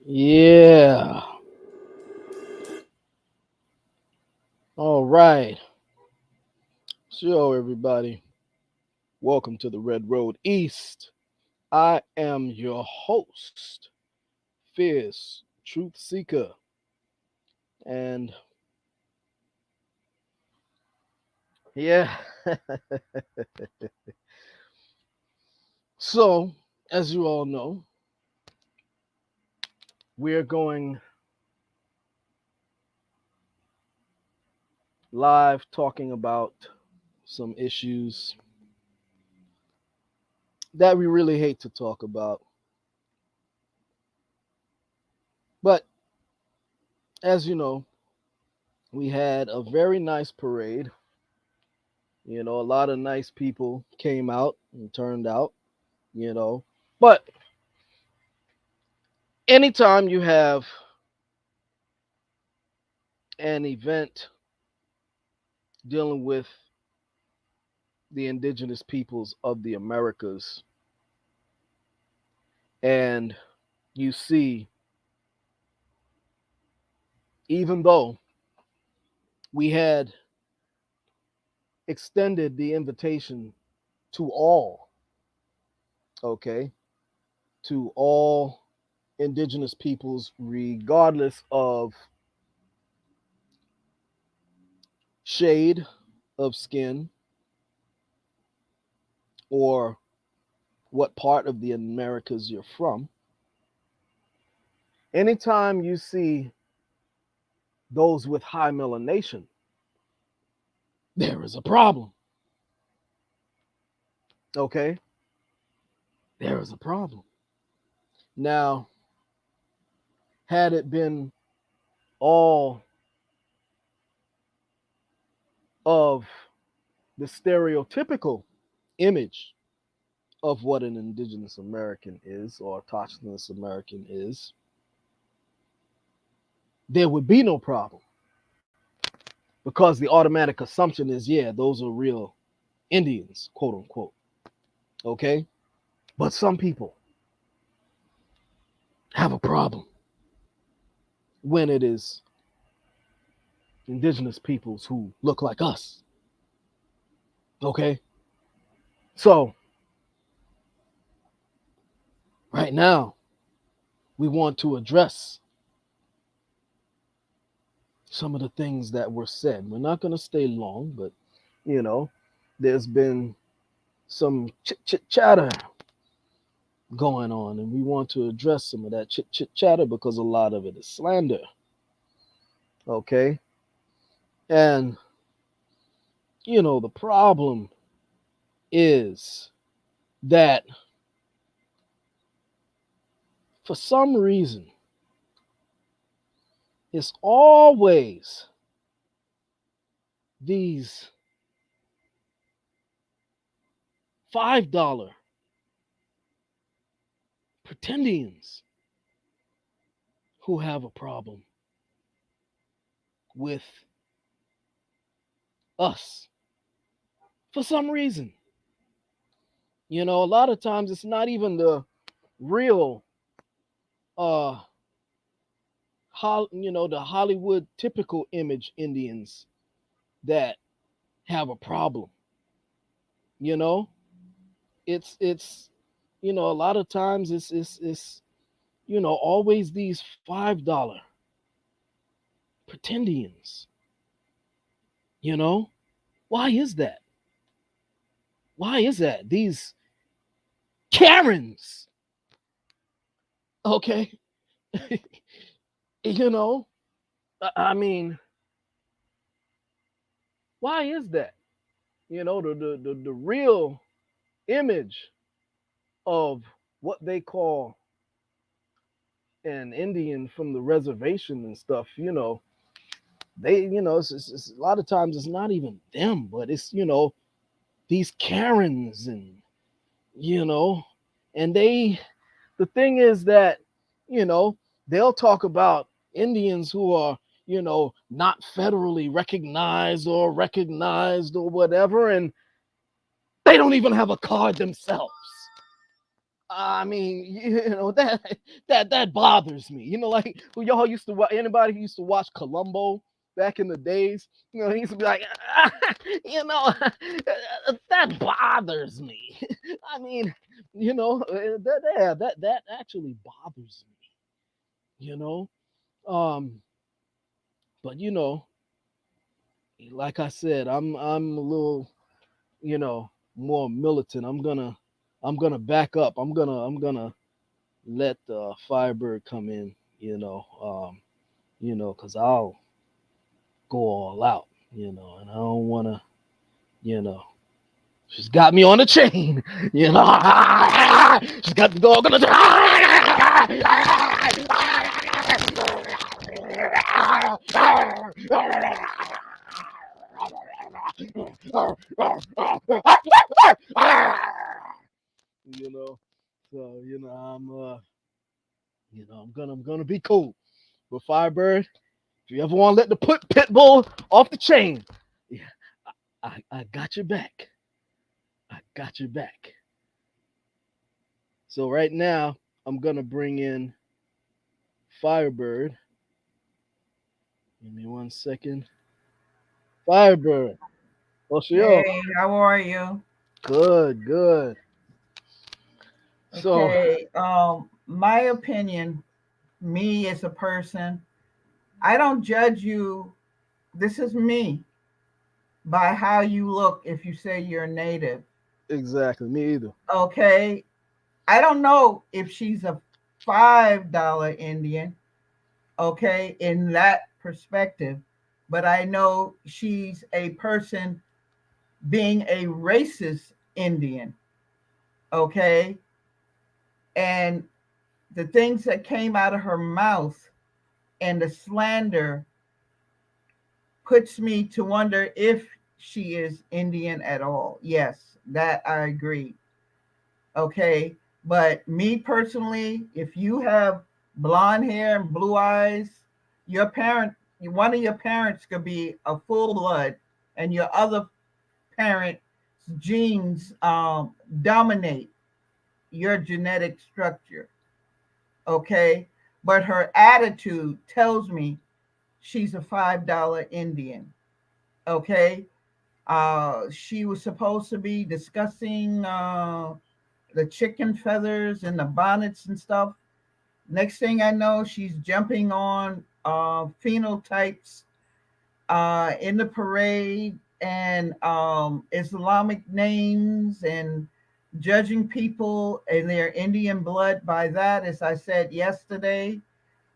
Yeah. All right. So, everybody, welcome to the Red Road East. I am your host, Feerce, Truth Seeker. And yeah, so as you all know, we're going live talking about some issues that we really hate to talk about. But as you know, we had a very nice parade. A lot of nice people came out and turned out, you know. But anytime you have an event dealing with the indigenous peoples of the Americas, and you see, even though we had extended the invitation to all, okay, to all indigenous peoples, regardless of shade of skin or what part of the Americas you're from, anytime you see those with high melanation, there is a problem. Okay? There is a problem. Now, had it been all of the stereotypical image of what an indigenous American is or autochthonous American is, there would be no problem because the automatic assumption is, yeah, those are real Indians, quote unquote. Okay? But some people have a problem when it is indigenous peoples who look like us. Okay? So, right now, we want to address some of the things that were said. We're not going to stay long, but you know, there's been some chit chatter going on, and we want to address some of that chit chatter because a lot of it is slander. Okay, and the problem is that for some reason, it's always these $5 pretendians who have a problem with us for some reason. A lot of times it's not even the real uh the Hollywood typical image Indians that have a problem. You know, it's a lot of times it's always these $5 pretendians. You know, why is that? Why is that? These Karens, okay? you know, I mean, why is that? The real image of what they call an Indian from the reservation and stuff, they, it's a lot of times it's not even them, but it's, these Karens you know, and the thing is that, you know, they'll talk about Indians who are, not federally recognized or whatever, and they don't even have a card themselves. I mean, that bothers me. Like who y'all used to watch. Anybody who used to watch Columbo back in the days, he used to be like, that bothers me. I mean, that actually bothers me. Um, but like I said, I'm a little, more militant. I'm gonna back up. I'm gonna let Firebird come in, because I'll go all out, and I don't want to, you know. She's got me on a chain, She's got the dog on the you know. So I'm gonna be cool. But Firebird, if you ever want to let the pit bull off the chain, yeah, I got your back. I got your back. So right now, I'm gonna bring in Firebird. Give me 1 second. Firebird. Oh, she up. Hey, how are you? Good, good. So Okay, my opinion, me as a person, I don't judge you. This is me by how you look if you say you're native. exactly, me either. Okay, I don't know if she's a $5 Indian, okay, in that perspective, but I know she's a person being a racist Indian, okay, and the things that came out of her mouth and the slander puts me to wonder if she is Indian at all. Yes, that I agree. Okay. But me personally, if you have blonde hair and blue eyes, one of your parents could be a full blood, and your other parent's genes dominate your genetic structure. Okay. But her attitude tells me she's a $5 Indian. Okay. She was supposed to be discussing the chicken feathers and the bonnets and stuff. Next thing I know, she's jumping on phenotypes in the parade and Islamic names and judging people and their Indian blood by that, as I said yesterday.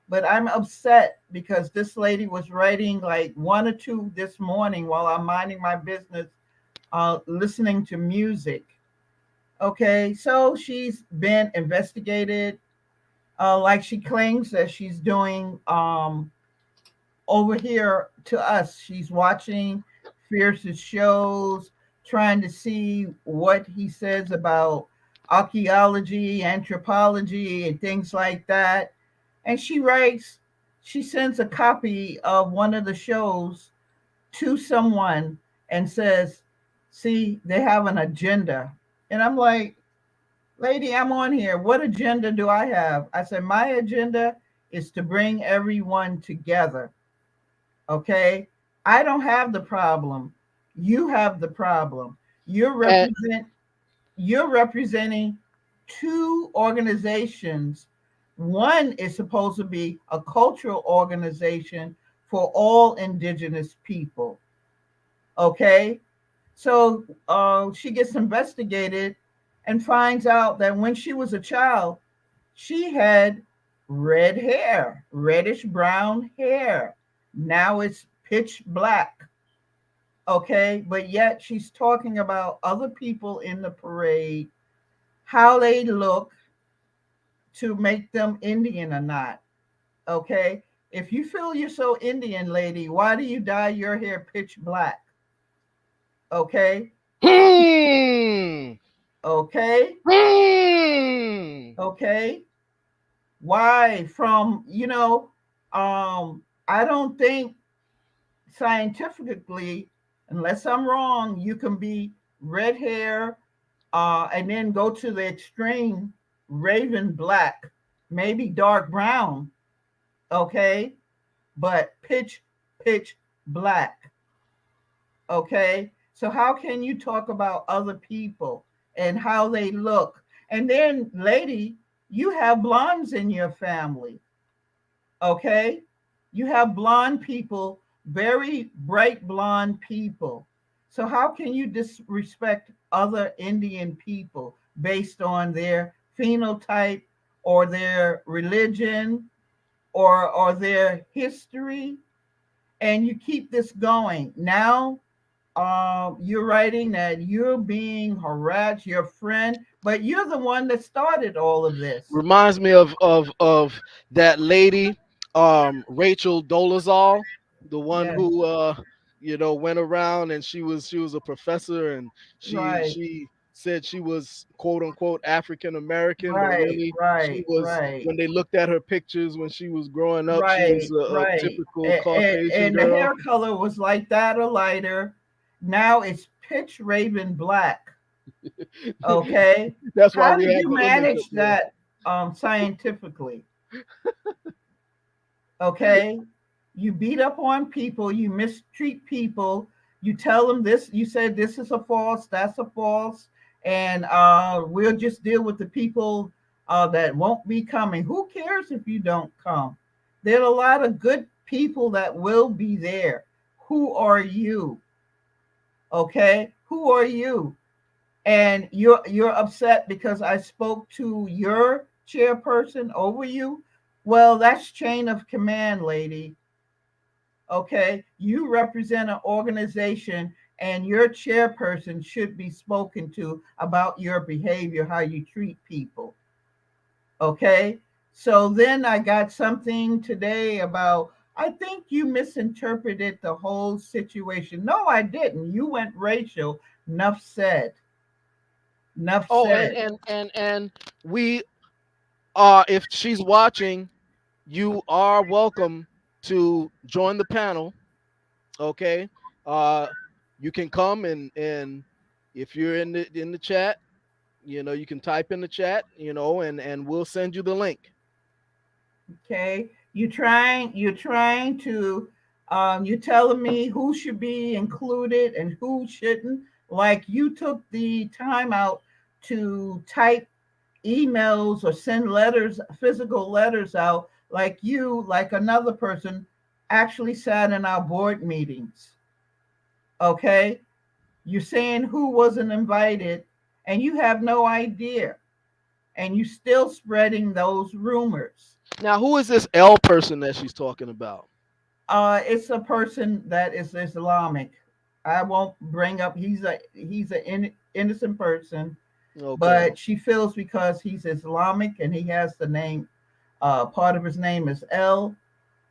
But I'm upset because this lady was writing like one or two this morning while I'm minding my business, listening to music. Okay, so she's been investigated, like she claims that she's doing over here to us. She's watching Feerce's shows, trying to see what he says about archaeology, anthropology, and things like that. And she sends a copy of one of the shows to someone and says, see, they have an agenda. And I'm like, lady, I'm on here. What agenda do I have? I said, my agenda is to bring everyone together. Okay. I don't have the problem. You have the problem. You're And represent you're representing two organizations. One is supposed to be a cultural organization for all indigenous people. Okay. So she gets investigated and finds out that when she was a child, she had red hair, reddish brown hair. Now it's pitch black. Okay. But yet she's talking about other people in the parade, how they look to make them Indian or not. Okay. If you feel you're so Indian, lady, why do you dye your hair pitch black? Okay. hmm, Okay. hmm. Okay. Why? I don't think scientifically, unless I'm wrong, you can be red hair and then go to the extreme. raven black, maybe dark brown, okay, but pitch black, okay? So how can you talk about other people and how they look? And then, lady, you have blondes in your family, okay? You have blonde people, very bright blonde people. So how can you disrespect other Indian people based on their phenotype or their religion or their history? And you keep this going. Now you're writing that you're being harassed, your friend, but you're the one that started all of this. Reminds me of that lady, Rachel Dolezal, the one Yes, who went around, and she was a professor, and right, she said she was quote unquote African American, but right, really she right, was, right, when they looked at her pictures when she was growing up, she was right, a right. typical And Caucasian the girl. hair color was like that or lighter. Now it's pitch raven black. Okay. That's why How we did have you the image up manage there. that scientifically? Okay. You beat up on people, you mistreat people, you tell them this, you said this is a false, that's a false, and we'll just deal with the people that won't be coming. Who cares if you don't come? There are a lot of good people that will be there. Who are you? Okay, who are you? And you're upset because I spoke to your chairperson over you. Well, that's chain of command, lady. Okay, you represent an organization, and your chairperson should be spoken to about your behavior, how you treat people. Okay, so then I got something today about, I think you misinterpreted the whole situation. No, I didn't. You went racial. Enough said. Enough Oh, and said. and and and we if she's watching, you are welcome to join the panel. Okay, uh, you can come, and if you're in the chat, you can type in the chat, and we'll send you the link. Okay, you're trying to you're telling me who should be included and who shouldn't. Like you took the time out to type emails or send letters, physical letters out, like you, like another person actually sat in our board meetings. Okay, you're saying who wasn't invited, and you have no idea, and you still spreading those rumors. Now, who is this L person that she's talking about? It's a person that is Islamic. I won't bring up. He's a innocent person, Okay, but she feels because he's Islamic and he has the name. Part of his name is L.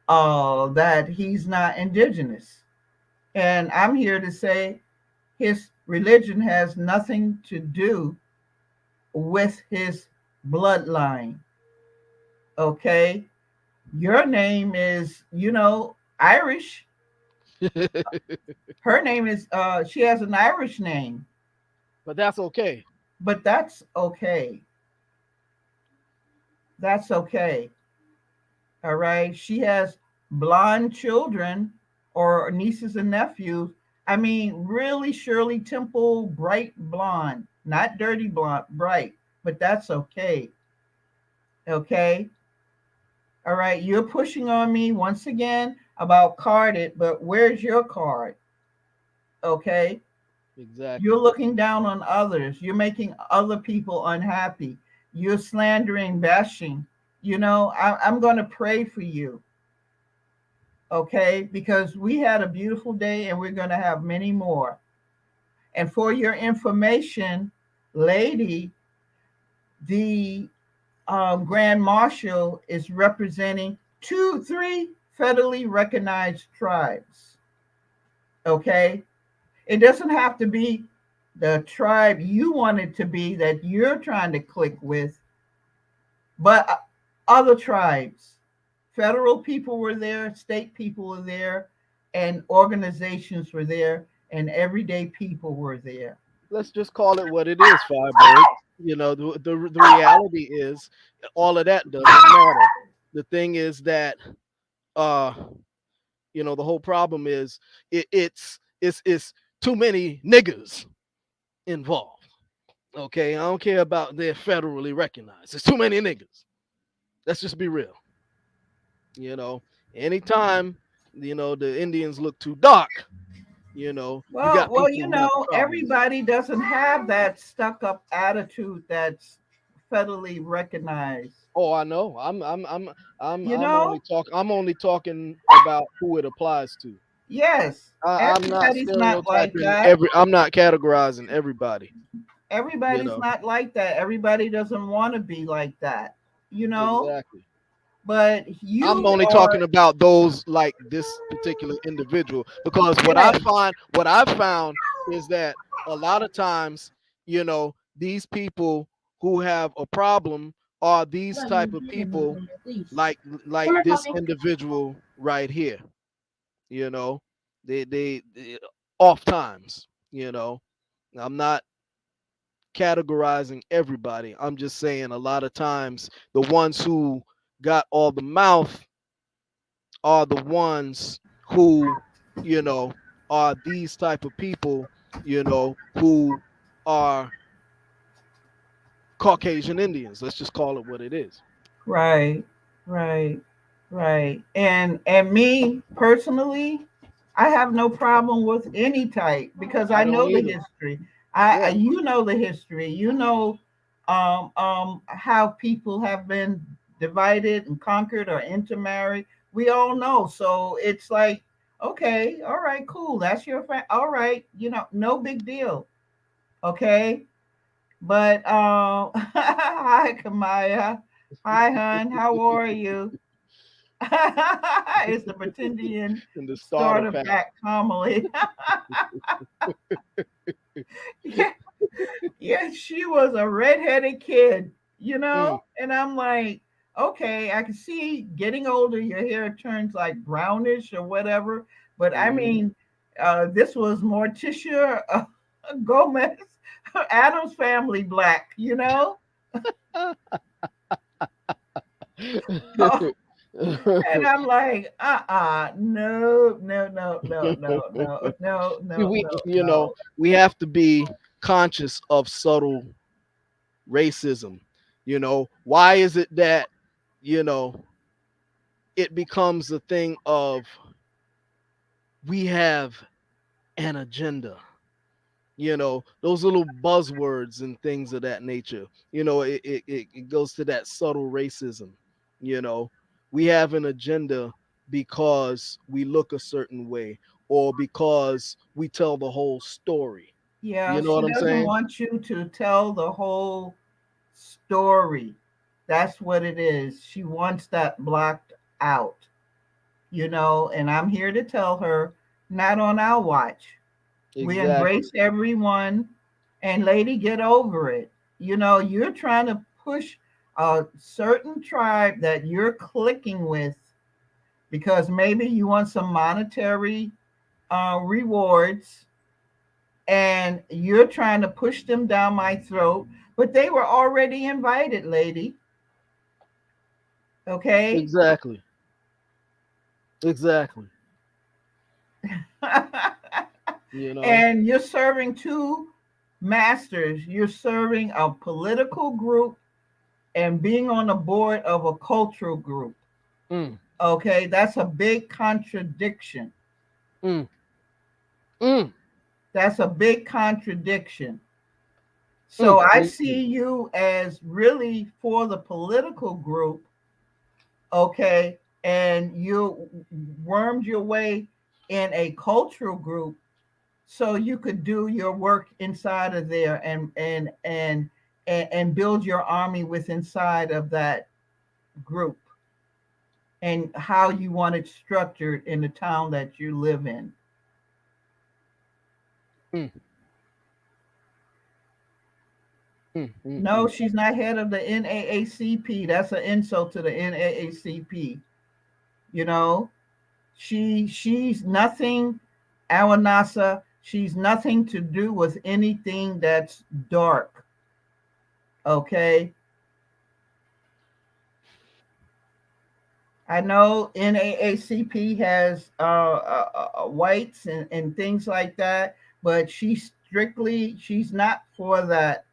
That he's not indigenous, and I'm here to say his religion has nothing to do with his bloodline. Okay, your name is, Irish. Her name is she has an Irish name, but that's okay. but that's okay. That's okay. All right. She has blonde children or nieces and nephews. I mean, really Shirley Temple, bright blonde, not dirty blonde, bright, but that's okay. Okay. All right. You're pushing on me once again about carded, but where's your card? Okay. You're Exactly. looking down on others. You're making other people unhappy. You're slandering, bashing. I'm going to pray for you, okay? Because we had a beautiful day and we're going to have many more. And for your information, lady, the Grand Marshal is representing three federally recognized tribes, okay? It doesn't have to be the tribe you want it to be that you're trying to click with, but other tribes. Federal people were there, state people were there, and organizations were there, and everyday people were there. Let's just call it what it is, Firebird. The reality is all of that doesn't matter. The thing is that uh the whole problem is it's too many niggas involved. Okay, I don't care about they're federally recognized. It's too many niggas. Let's just be real. You know, anytime the Indians look too dark, you Well, got well, people who have a problem with it. everybody doesn't have that stuck up attitude that's federally recognized. Oh, I know. You I'm only know? talking. I'm only talking about who it applies to. Yes, I'm not everybody's not like stereotyping that. every. I'm not categorizing everybody. You Everybody's know not like that. Everybody doesn't want to be like that, you know? exactly. But I'm you only are, talking about those like this particular individual because yes, what I found is that a lot of times, these people who have a problem are these type of people like this individual right here. You know, they off times. I'm not categorizing everybody. I'm just saying a lot of times the ones who got all the mouth are the ones who, you know, are these type of people, who are Caucasian Indians. Let's just call it what it is. right, right, right. And me personally, I have no problem with any type because I I don't know the either. history. Yeah, You know the history. You know how people have been divided and conquered or intermarried. We all know. So it's like, okay, all right, cool. That's your friend. All right, no big deal. Okay. But hi Kamaya. Hi hun, how are you? It's the Pretendian in the starter starter pack. pack homily. Yeah, yeah, she was a redheaded kid, Mm, And I'm like, okay, I can see getting older, your hair turns like brownish or whatever. But I mm. mean, this was Morticia Gomez, Adam's Family black. And I'm like, no, no, no, no, no, no, no, See, no, no, no. we have to be conscious of subtle racism. Why is it that you know it becomes a thing of we have an agenda, those little buzzwords and things of that nature. It goes to that subtle racism. you know we have an agenda because we look a certain way or because we tell the whole story. Yeah, You know she what I'm doesn't saying? want you to tell the whole story. That's what it is. She wants that blocked out, and I'm here to tell her, not on our watch. We Exactly. embrace everyone, and lady, get over it. You're trying to push a certain tribe that you're clicking with because maybe you want some monetary rewards, and you're trying to push them down my throat, but they were already invited, lady. Okay. Exactly. Exactly. you know And you're serving two masters. You're serving a political group and being on the board of a cultural group. mm, Okay, that's a big contradiction. mm, mm, That's a big contradiction. So mm, I mm, see mm. you as really for the political group, okay, and you wormed your way in a cultural group so you could do your work inside of there and build your army with inside of that group and how you want it structured in the town that you live in. Mm, mm, mm, No, mm. she's not head of the NAACP. That's an insult to the NAACP. You know, she's nothing, Awanasa. She's nothing to do with anything that's dark. Okay. I know NAACP has whites and things like that, but she's not for that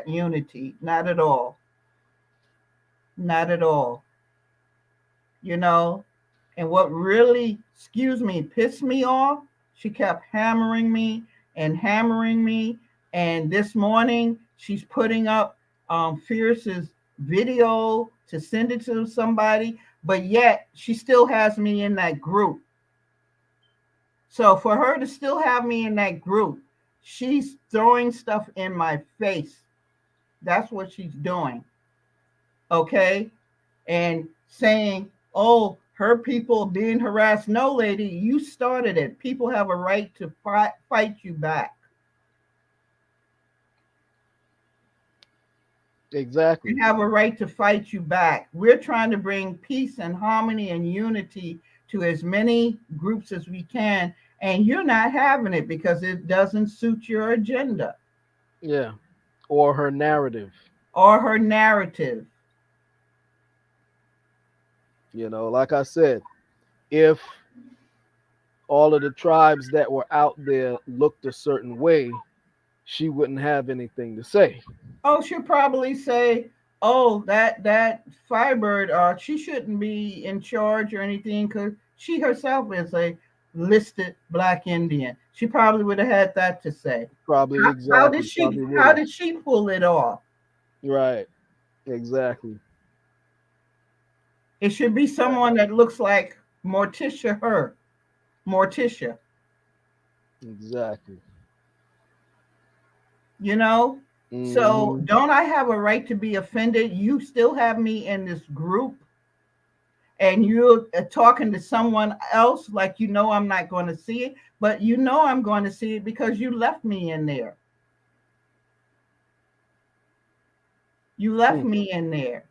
unity. Not at all. Not at all. You know, and what really, excuse me, pissed me off, she kept hammering me and hammering me. And this morning, she's putting up Feerce's video to send it to somebody, but yet she still has me in that group. So for her to still have me in that group, she's throwing stuff in my face. That's what she's doing. Okay. And saying, oh, her people being harassed. No, lady, you started it. People have a right to fight you back. They Exactly. have a right to fight you back. We're trying to bring peace and harmony and unity to as many groups as we can. And you're not having it because it doesn't suit your agenda Yeah. Or her narrative. or her narrative. Like I said, if all of the tribes that were out there looked a certain way, she wouldn't have anything to say. Oh, she'll probably say, "Oh, that Firebird, she shouldn't be in charge or anything because she herself is a listed Black Indian." She probably would have had that to say. Probably, How did exactly. she? Probably would How have. did she pull it off? Right. Exactly. It should be someone that looks like Morticia. Her, Morticia. Exactly. You know. So Hmm. don't I have a right to be offended? You still have me in this group and you're talking to someone else like I'm not going to see it, but I'm going to see it because you left me in there. You left Mm, me in there.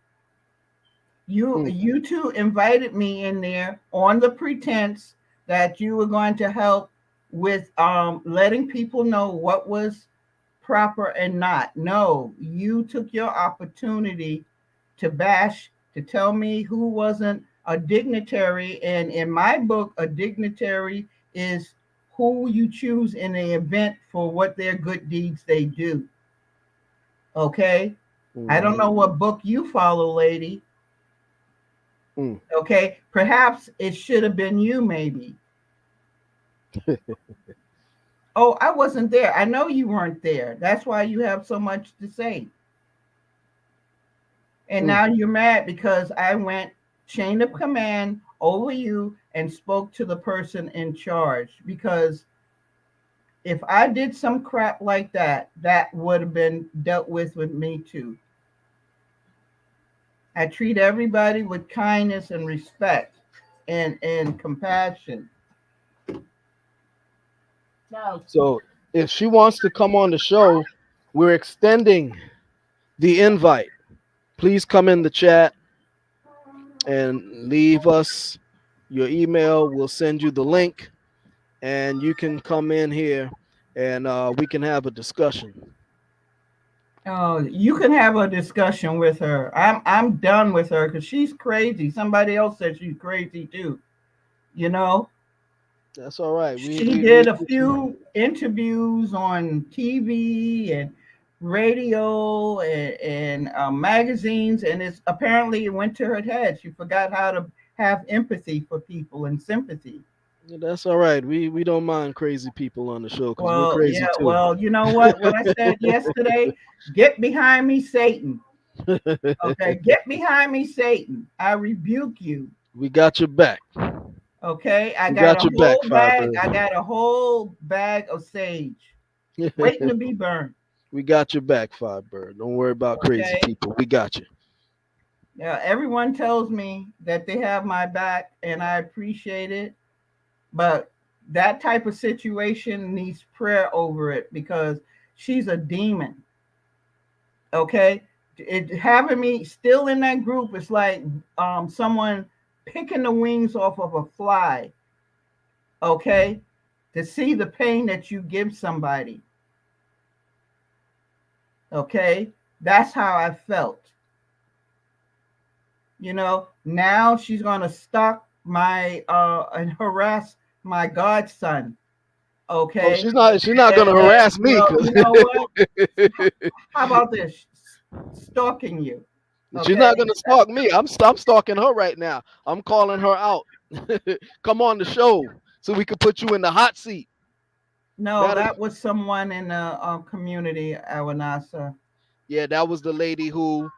you mm, you two invited me in there on the pretense that you were going to help with letting people know what was proper and not. No, you took your opportunity to bash, to tell me who wasn't a dignitary. And in my book, a dignitary is who you choose in an event for what their good deeds they do. Okay. I don't mm, know what book you follow, lady. mm. Okay. Perhaps it should have been you, maybe. Oh, I wasn't there. I know you weren't there. That's why you have so much to say. And Mm. now you're mad because I went chain of command over you and spoke to the person in charge. Because if I did some crap like that, that would have been dealt with me too. I treat everybody with kindness and respect and compassion. No. So if she wants to come on the show, we're extending the invite. Please come in the chat and leave us your email. We'll send you the link, and you can come in here and we can have a discussion. Oh, you can have a discussion with her. I'm done with her because she's crazy. Somebody else said she's crazy too. You know, That's all right. We she we we did a put you. few interviews on TV and radio and magazines, and it's apparently it went to her head. She forgot how to have empathy for people and sympathy. That's all right. We don't mind crazy people on the show because we're Well, crazy yeah, too. well, you know what? What I said yesterday, get behind me, Satan. Okay, get behind me, Satan. I rebuke you. We got your back. Okay, I We got got a your back, whole bag. Firebird. I got a whole bag of sage waiting to be burned. We got your back, Firebird. Don't worry about crazy Okay. people. We got you. Yeah, everyone tells me that they have my back, and I appreciate it. But that type of situation needs prayer over it because she's a demon. Okay, it having me still in that group is like someone picking the wings off of a fly. Okay, to see the pain that you give somebody. Okay, That's how I felt. Now she's going to stalk my and harass my godson. Oh, Okay. she's not gonna And harass me, well, cause you know what? How about this? Stalking you. she's Okay. not gonna stalk me. I'm stalking her right now. I'm calling her out. Come on the show so we could put you in the hot seat. No, Matter that was someone in the community, Awanasa. Yeah, that was the lady who,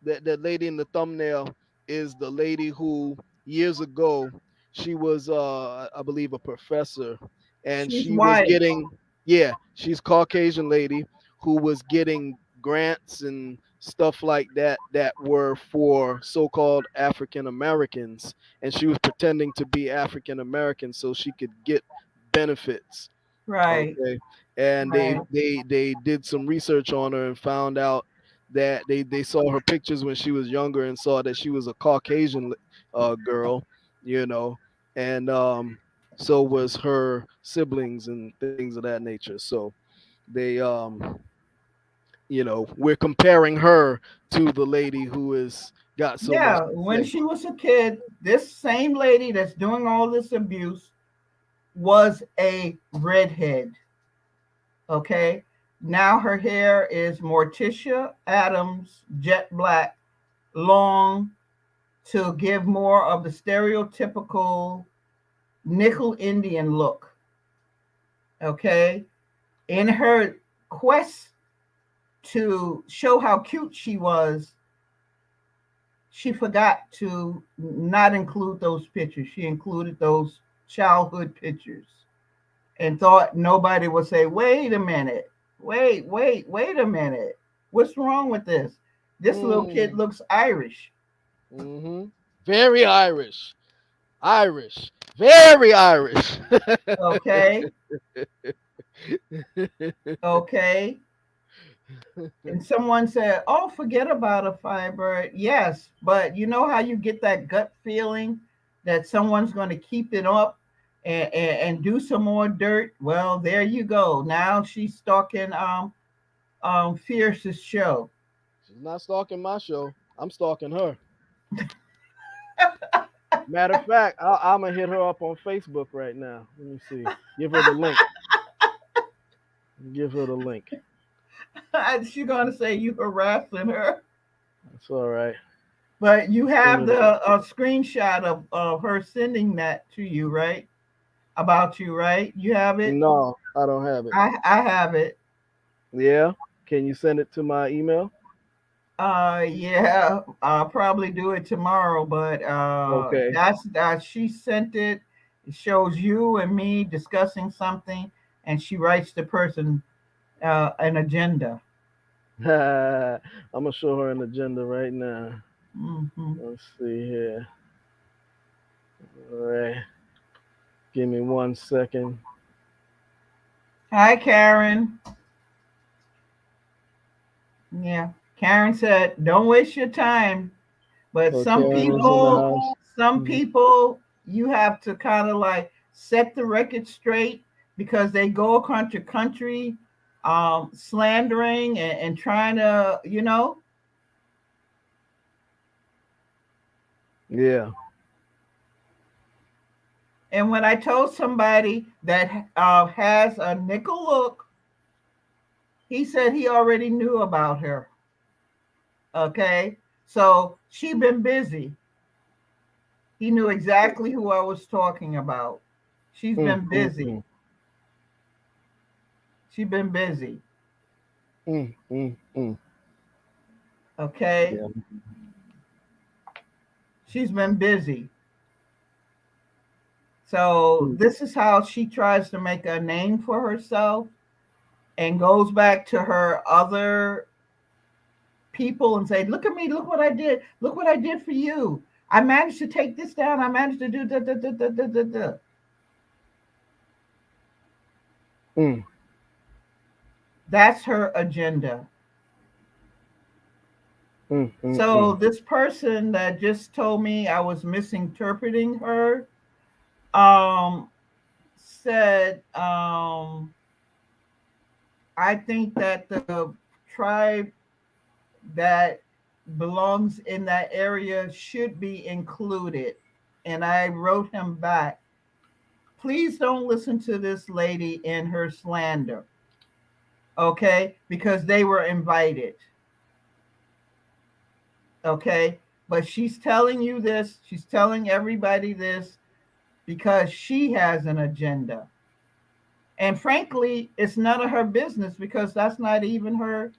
that lady in the thumbnail is the lady who years ago she was, I believe, a professor, and She's she was white. getting, yeah, she's Caucasian lady who was getting grants and stuff like that that were for so-called African Americans, and she was pretending to be African American so she could get benefits. Right. Okay. And they Right. they they did some research on her and found out that they saw her pictures when she was younger and saw that she was a Caucasian girl, you know, and so was her siblings and things of that nature. So they we're comparing her to the lady who has got so much Yeah. to When say. she was a kid, this same lady that's doing all this abuse was a redhead. Okay. Now her hair is Morticia Adams, jet black, long, to give more of the stereotypical nickel Indian look. Okay. In her quest to show how cute she was, she forgot to not include those pictures. She included those childhood pictures and thought nobody would say, wait a minute, wait a minute. What's wrong with this? This little kid Mm, looks Irish. hmm Very Irish. Irish. Very Irish. Okay. Okay. And someone said, oh, forget about a Firebird. Yes, but you know how you get that gut feeling that someone's going to keep it up and do some more dirt? Well, there you go. Now she's stalking Fierce's show. She's not stalking my show. I'm stalking her. Matter of fact, I'm gonna hit her up on Facebook right now. Let me see. Give her the link. Give her the link. She's going to say you harassing her. That's all right. But you Send have her the- the screenshot of her sending that to you, right? About you, right? You have it? No, I don't have it. I have it. Yeah. Can you send it to my email? Yeah, I'll probably do it tomorrow, but Okay. that's she sent it. It shows you and me discussing something, and she writes the person an agenda. I'm gonna show her an agenda right now. Hmm. Let's see here. All right. Give me 1 second. Hi, Karen. Yeah, Karen said, "Don't waste your time." But So Karen is in the house. some Mhm. people, you have to kind of like set the record straight because they go country country, slandering and trying to, Yeah. And when I told somebody that has a nickel look, he said he already knew about her. Okay, so she been busy. He knew exactly who I was talking about. She's Mm, been mm, busy. mm, She's been busy. mm, mm, mm. Okay. Yeah. She's been busy. So Mm. this is how she tries to make a name for herself and goes back to her other people and say, look at me, look what I did. Look what I did for you. I managed to take this down. I managed to do da da da da da da da. Mm, That's her agenda. mm, mm, So mm. this person that just told me I was misinterpreting her um said I think that the tribe that belongs in that area should be included. And I wrote him back, please don't listen to this lady and her slander, okay? Because they were invited, okay? But she's telling you this, she's telling everybody this because she has an agenda. And frankly, it's none of her business because that's not even her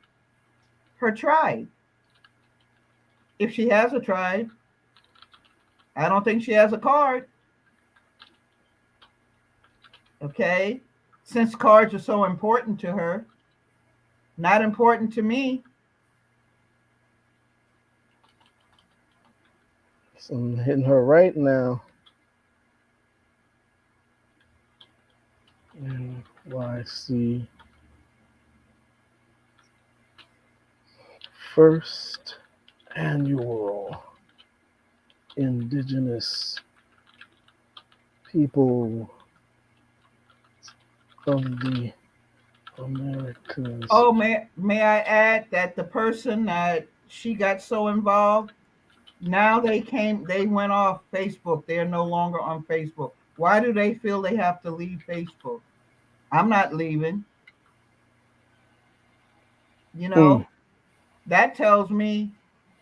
tribe. If she has a tribe, I don't think she has a card, okay? Since cards are so important to her, not important to me. So I'm hitting her right now. NYC first annual Indigenous People of the Americas. Oh, may I add that the person that she got so involved, now they went off Facebook. They're no longer on Facebook. Why do they feel they have to leave Facebook? I'm not leaving. You Mm, know, that tells me,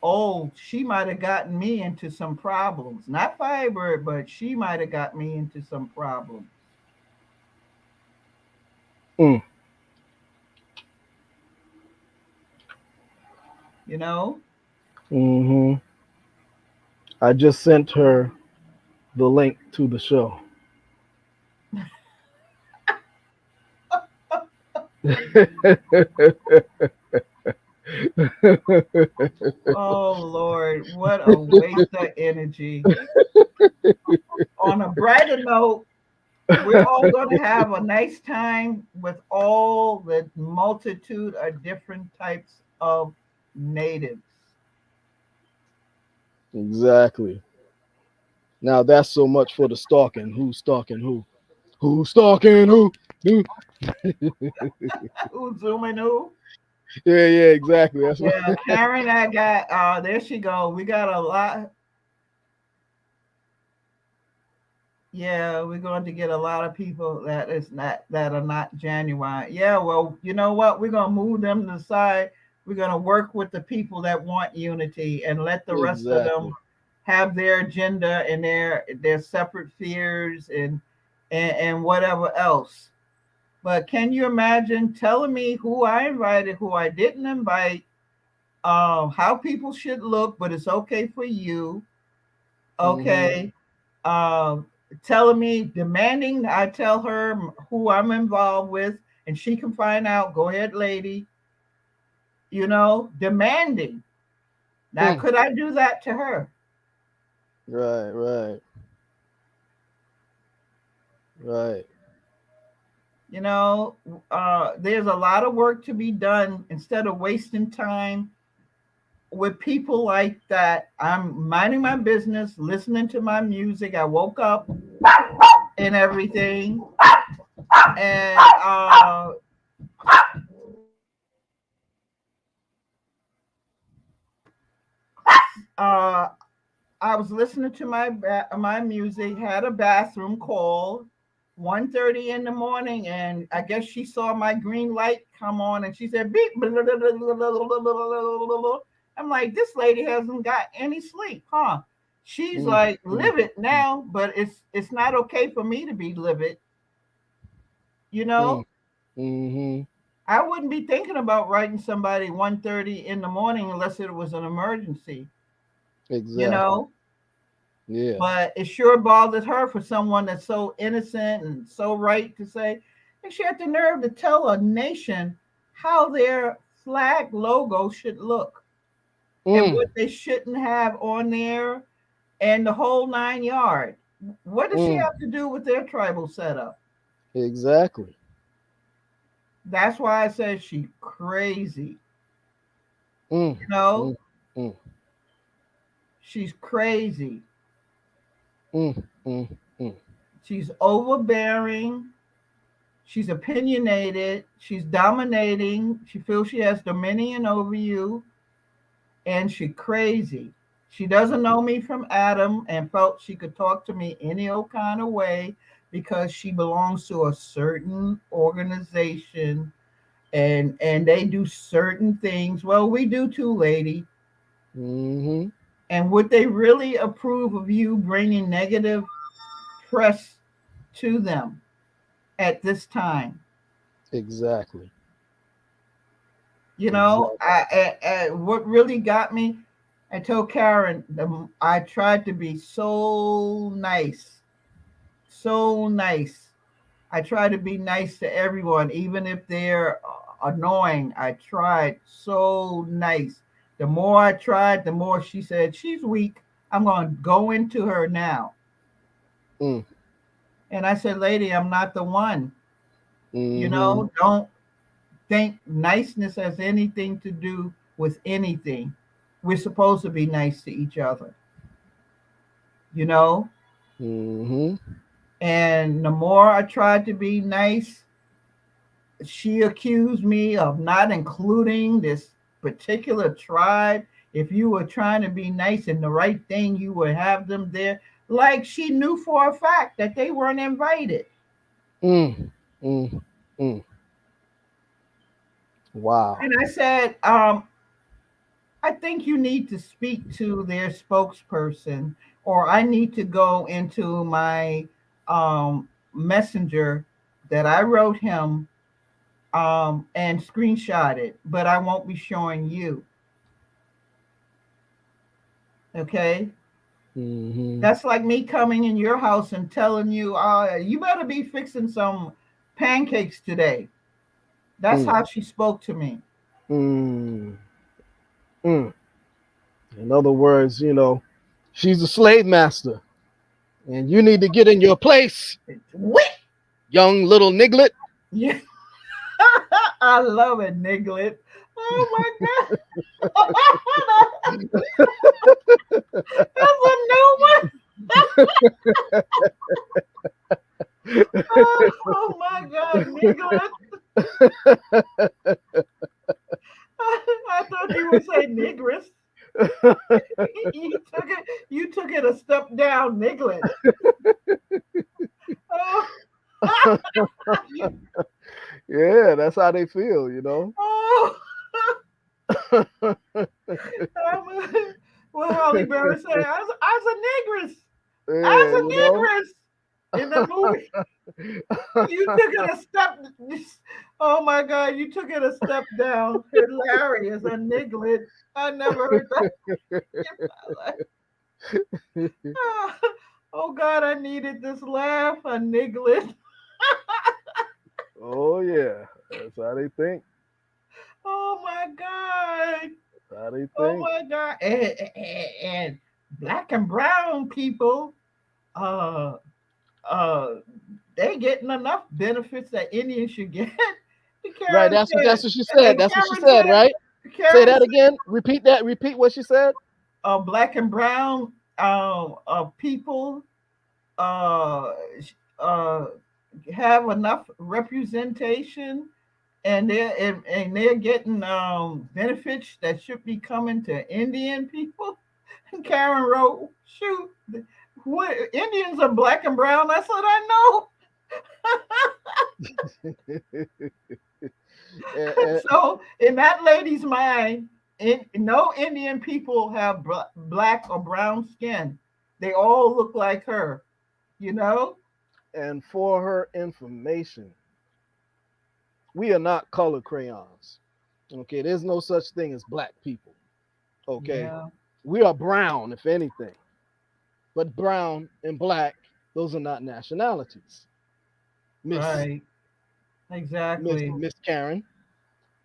oh, she might have gotten me into some problems. Not Firebird, but she might have got me into some problems. mm, You know? hmm I just sent her the link to the show. Oh Lord, what a waste of energy. On a brighter note, we're all going to have a nice time with all the multitude of different types of natives. Exactly. Now that's so much for the stalking. Who's stalking who? Who's stalking who? Who? Who's zooming who? Yeah, exactly. That's what. Yeah, Karen, I got there she go. We got a lot. Yeah, we're going to get a lot of people that are not genuine. Yeah, well, you know what? We're gonna move them to the side. We're gonna work with the people that want unity and let the rest of them Exactly. have their agenda and their separate fears and whatever else. But can you imagine telling me who I invited, who I didn't invite, how people should look, but it's okay for you, Hmm okay? um, Telling me, demanding I tell her who I'm involved with, and she can find out. Go ahead, lady. You know, demanding. Now, Mm. could I do that to her? Right, right, right. You know, there's a lot of work to be done instead of wasting time with people like that. I'm minding my business, listening to my music. I woke up and everything, and uh, I was listening to my music, had a bathroom call, 1:30 in the morning, and I guess she saw my green light come on, and she said, beep. I'm like, this lady hasn't got any sleep, huh? She's Mm, like, mm, live it mm, now, but it's not okay for me to be livid, you mm. know? Hmm I wouldn't be thinking about writing somebody 1:30 in the morning unless it was an emergency, you Exactly. know? Yeah. But it sure bothers her for someone that's so innocent and so right to say, and she had the nerve to tell a nation how their flag logo should look and Mm, what they shouldn't have on there and the whole 9 yard. What does she mm. have to do with their tribal setup? Exactly. That's why I said she crazy. Mm, You know, mm, mm, she's crazy. mm, mm, mm. She's overbearing. She's opinionated. She's dominating. She feels she has dominion over you. and she crazy. She doesn't know me from Adam and felt she could talk to me any old kind of way because she belongs to a certain organization and they do certain things. Well, we do too, lady. Mm-hmm. And would they really approve of you bringing negative press to them at this time? Exactly. You know, Exactly. what really got me, I told Karen, I tried to be so nice, so nice. I try to be nice to everyone, even if they're annoying. I tried so nice. The more I tried, the more she said, she's weak. I'm going to go into her now. Mm. And I said, lady, I'm not the one. You Mm-hmm. know, don't think niceness has anything to do with anything. We're supposed to be nice to each other, you know? Mm-hmm. And the more I tried to be nice, she accused me of not including this particular tribe. If you were trying to be nice and the right thing, you would have them there. Like she knew for a fact that they weren't invited. Mm. Mm. Mm. Wow. And I said, I think you need to speak to their spokesperson, or I need to go into my messenger that I wrote him and screenshot it, but I won't be showing you. Okay. Mm-hmm. That's like me coming in your house and telling you, you better be fixing some pancakes today. That's Mm. how she spoke to me. Mm. Mm. In other words, she's a slave master, and you need to get in your place, What? young little niglet. Yeah, I love it, Niglet. Oh my God. That's a new one. Oh my God, Niglet. I thought you would say Negress. You took it a step down, Niglet. Oh, you, Yeah, that's how they feel. oh. What Holly Berry said, I was a negress. I Yeah, was a negress in the movie. You took it a step. Oh my God, you took it a step down. Hilarious, a niglet. I never heard that in my life. Oh God, I needed this laugh. A niglet. Oh yeah, that's how they think. Oh my God. That's how they Oh think. my God. And black and brown people, uh, uh, they getting enough benefits that Indians should get. Right, Karen that's said, what she said. and That's what she said, right? Say Karen that said, again. Repeat that. Repeat what she said. black and brown people uh, uh, have enough representation, and they're getting benefits that should be coming to Indian people. And Karen wrote, "Shoot, what Indians are black and brown? That's what I know." And, So in that lady's mind, no Indian people have black or brown skin. They all look like her, you know? and for her information, we are not color crayons. Okay, there's no such thing as black people. Okay, Yeah, we are brown, if anything. But brown and black, those are not nationalities. Miss right. Miss Exactly. Miss Karen.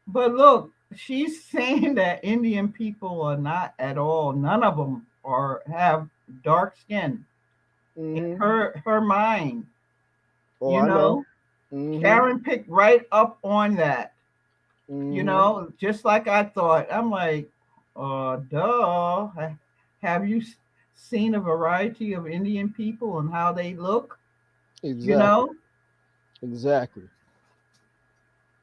But look, she's saying that Indian people are not at all, none of them are have dark skin in Mm-hmm. her mind, Oh, you I know. know? Mm-hmm. Karen picked right up on that, Mm-hmm. just like I thought. I'm like, duh. Have you seen a variety of Indian people and how they look? You Exactly. know? Exactly.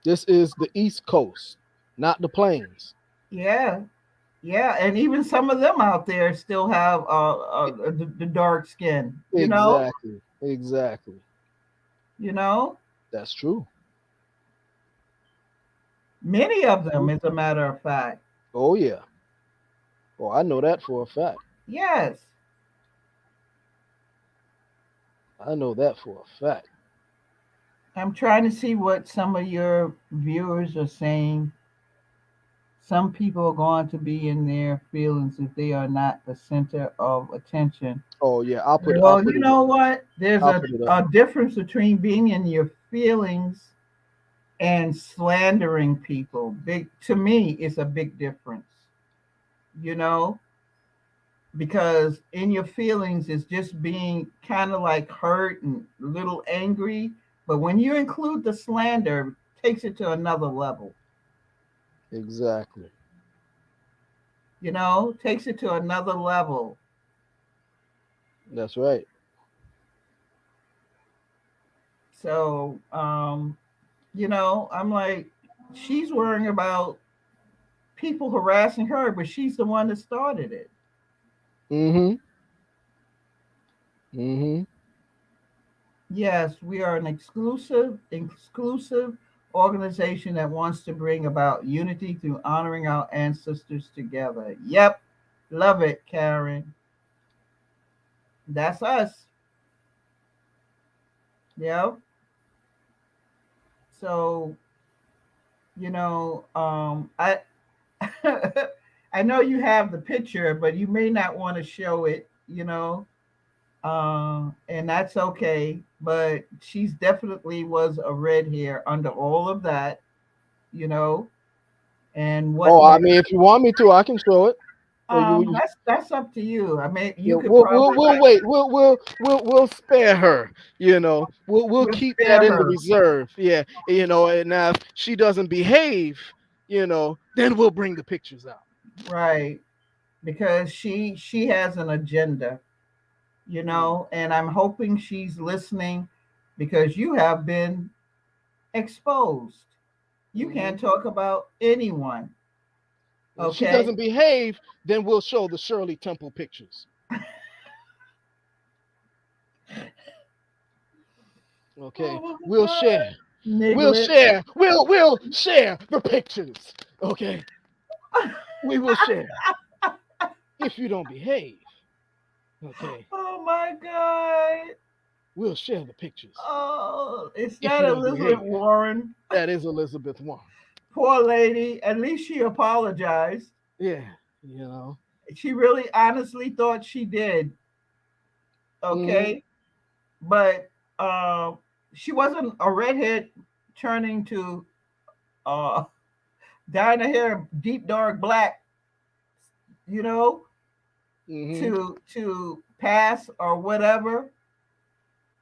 This is the East Coast, not the plains. Yeah, Yeah, and even some of them out there still have the dark skin. Exactly. Exactly. You know, That's true. many That's of them, true. as a matter of fact. Oh yeah. Oh, I know that for a fact. Yes, I know that for a fact. I'm trying to see what some of your viewers are saying. Some people are going to be in their feelings if they are not the center of attention. Oh yeah, I'll Well, put you it up. know what? There's I'll put it up. a difference between being in your feelings and slandering people. Big to me, it's a big difference. You know, because in your feelings is just being kind of like hurt and a little angry. But when you include the slander, it takes it to another level. Exactly. Takes it to another level. That's right. So, I'm like, she's worrying about people harassing her, but she's the one that started it. Mm-hmm. Mm-hmm. Yes, we are an exclusive organization that wants to bring about unity through honoring our ancestors together. Yep, love it, Karen. That's us. Yep. So, I I know you have the picture, but you may not want to show it. And that's okay. But she's definitely was a red hair under all of that, you know. And what Oh, made I mean, if you want me to, I can show it. Or you that's up to you. I mean, yeah, you could probably we'll wait. We'll spare her. We'll we'll keep that spare in the her, reserve. Yeah, and now if she doesn't behave, then we'll bring the pictures out. right? Because she has an agenda, Mm. and I'm hoping she's listening because you have been exposed. You Hmm. can't talk about anyone, If she okay? doesn't behave, then we'll show the Shirley Temple pictures. Okay, Oh my we'll God. share. We'll Niglet. share. We'll share the pictures. Okay, we will share. If you don't behave, okay, Oh my God. we'll share the pictures. Oh, it's If not you don't Elizabeth behave, Warren. that is Elizabeth Warren. Poor lady. At least she apologized. Yeah, you know. She really honestly thought she did. Hmm. Okay. But she wasn't a redhead turning to uh, dyeing her hair deep dark black, you know, Hmm. to pass or whatever.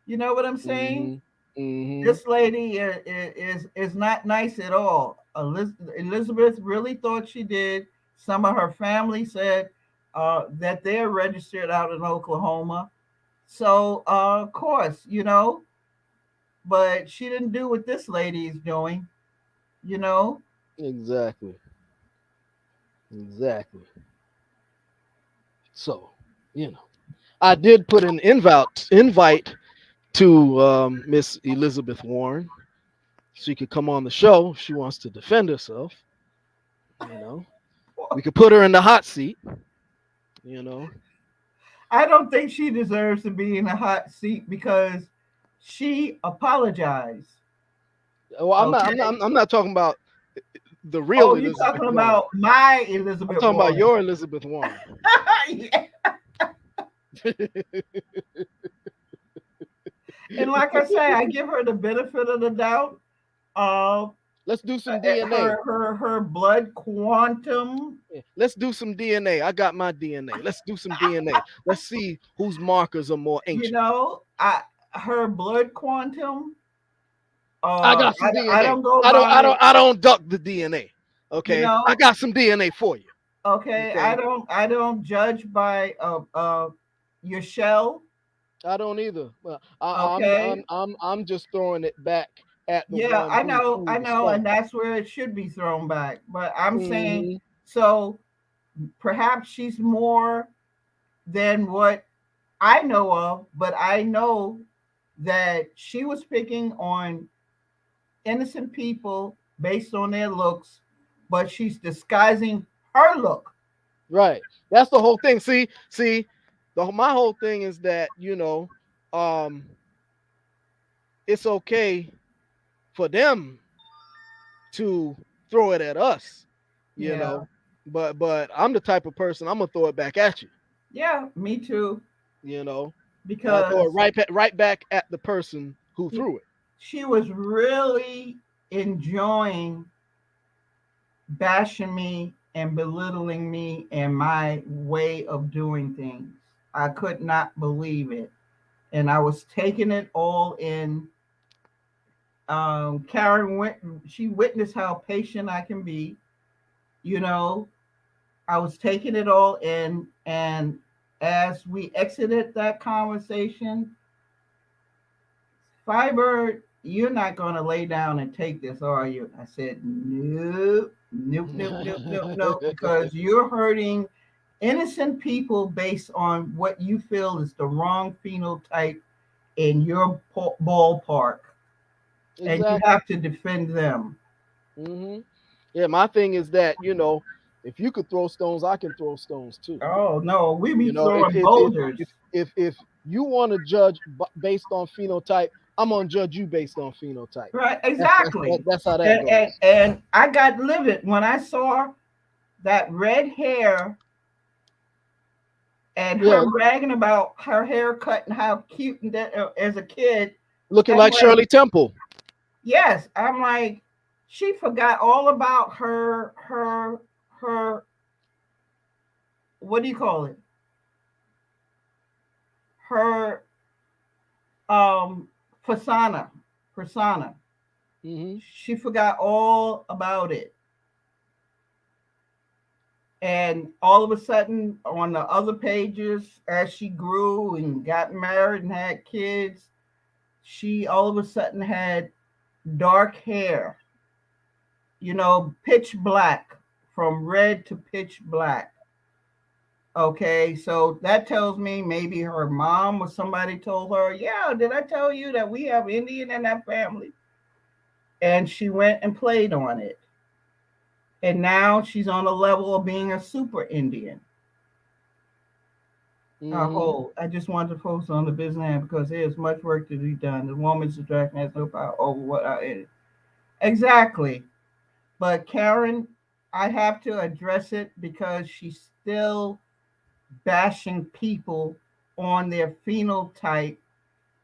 You know what I'm saying? Hmm. Hmm. This lady is not nice at all. Elizabeth really thought she did. Some of her family said that they're registered out in Oklahoma. So, of course, but she didn't do what this lady is doing, you know. Exactly. Exactly. So, I did put an invite to Miss Elizabeth Warren. She could come on the show if she wants to defend herself. You know, we could put her in the hot seat. You know, I don't think she deserves to be in a hot seat because she apologized. well, Okay. I'm not talking about the real Oh, you Elizabeth talking Warren. about my I'm Elizabeth talking about Warren. your Elizabeth Warren. Yeah. And like I say, I give her the benefit of the doubt. Uh, Let's do some DNA. her blood quantum. Yeah, let's do some DNA. I got my DNA. Let's do some DNA. Let's see whose markers are more You ancient. know, I her blood quantum. I got some I DNA. don't go by. I don't duck the DNA. You Okay, I know, got some DNA for you. okay. Okay, I don't judge by your shell. I don't either. Well, Okay. I'm just throwing it back at the Yeah, one who threw I the know, and stone. that's where it should be thrown back. But I'm saying Hmm. so. Perhaps she's more than what I know of, but I know that she was picking on innocent people based on their looks, but she's disguising her look. Right. That's the whole thing. See, my whole thing is that um, it's okay for them to throw it at us, you Yeah, know, but I'm the type of person I'm gonna throw it back at you, yeah, me too. you know, and I throw it Because right back at the person who threw it. she was really enjoying bashing me and belittling me and my way of doing things. I could not believe it. And I was taking it all in. Karen went, she witnessed how patient I can be. You know, I was taking it all in. And as we exited that conversation, Firebird, you're not going to lay down and take this, are you? I said, nope, nope, nope, nope, nope, nope, because you're hurting innocent people based on what you feel is the wrong phenotype in your ballpark, and you Exactly. have to defend them. Hmm. Yeah, my thing is that if you could throw stones, I can throw stones too. Oh no, we be You know, if throwing if if boulders. if if you want to judge based on phenotype, I'm gonna judge you based on phenotype. Right, That's exactly. that's how that And, and goes. and I got livid when I saw that red hair and Yeah, her bragging about her haircut and how cute and that as a kid. looking I'm like like, Shirley Temple. yes. I'm like, she forgot all about her. What do you call it? Her um persona, persona. Hmm. She forgot all about it. And all of a sudden, on the other pages, as she grew and got married and had kids, she all of a sudden had dark hair, pitch black, from red to pitch black. Okay, so that tells me maybe her mom or somebody told her, yeah, did I tell you that we have Indian in that family? And she went and played on it. And now she's on the level of being a super Indian. Hmm. I just wanted to focus on the business because there's much work to be done. The woman's attraction has no power over what I is. Exactly. But Karen, I have to address it because she's still bashing people on their phenotype,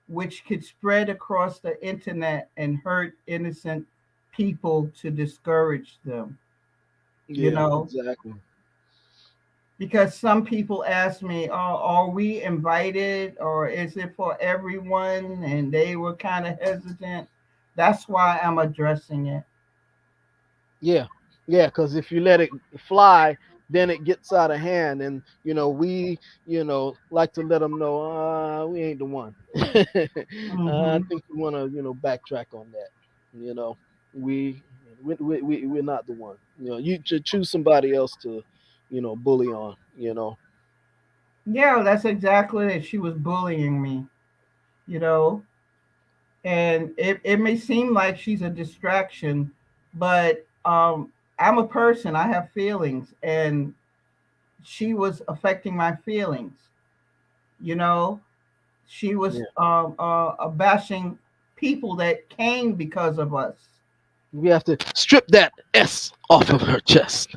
which could spread across the internet and hurt innocent people to discourage them, you Yeah, know? exactly. Because some people ask me, oh, are we invited or is it for everyone? And they were kind of hesitant. That's why I'm addressing it. Yeah, yeah. Because if you let it fly, then it gets out of hand, and we like to let them know, we ain't the one. I Hmm. think we want to backtrack on that. You know, we we're not the one. You should choose somebody else to bully on. Yeah, that's exactly it. She was bullying me, you know, and it may seem like she's a distraction, but I'm a person, I have feelings, and she was affecting my feelings, you know. She was Yeah, bashing people that came because of us. we have to strip that S off of her chest.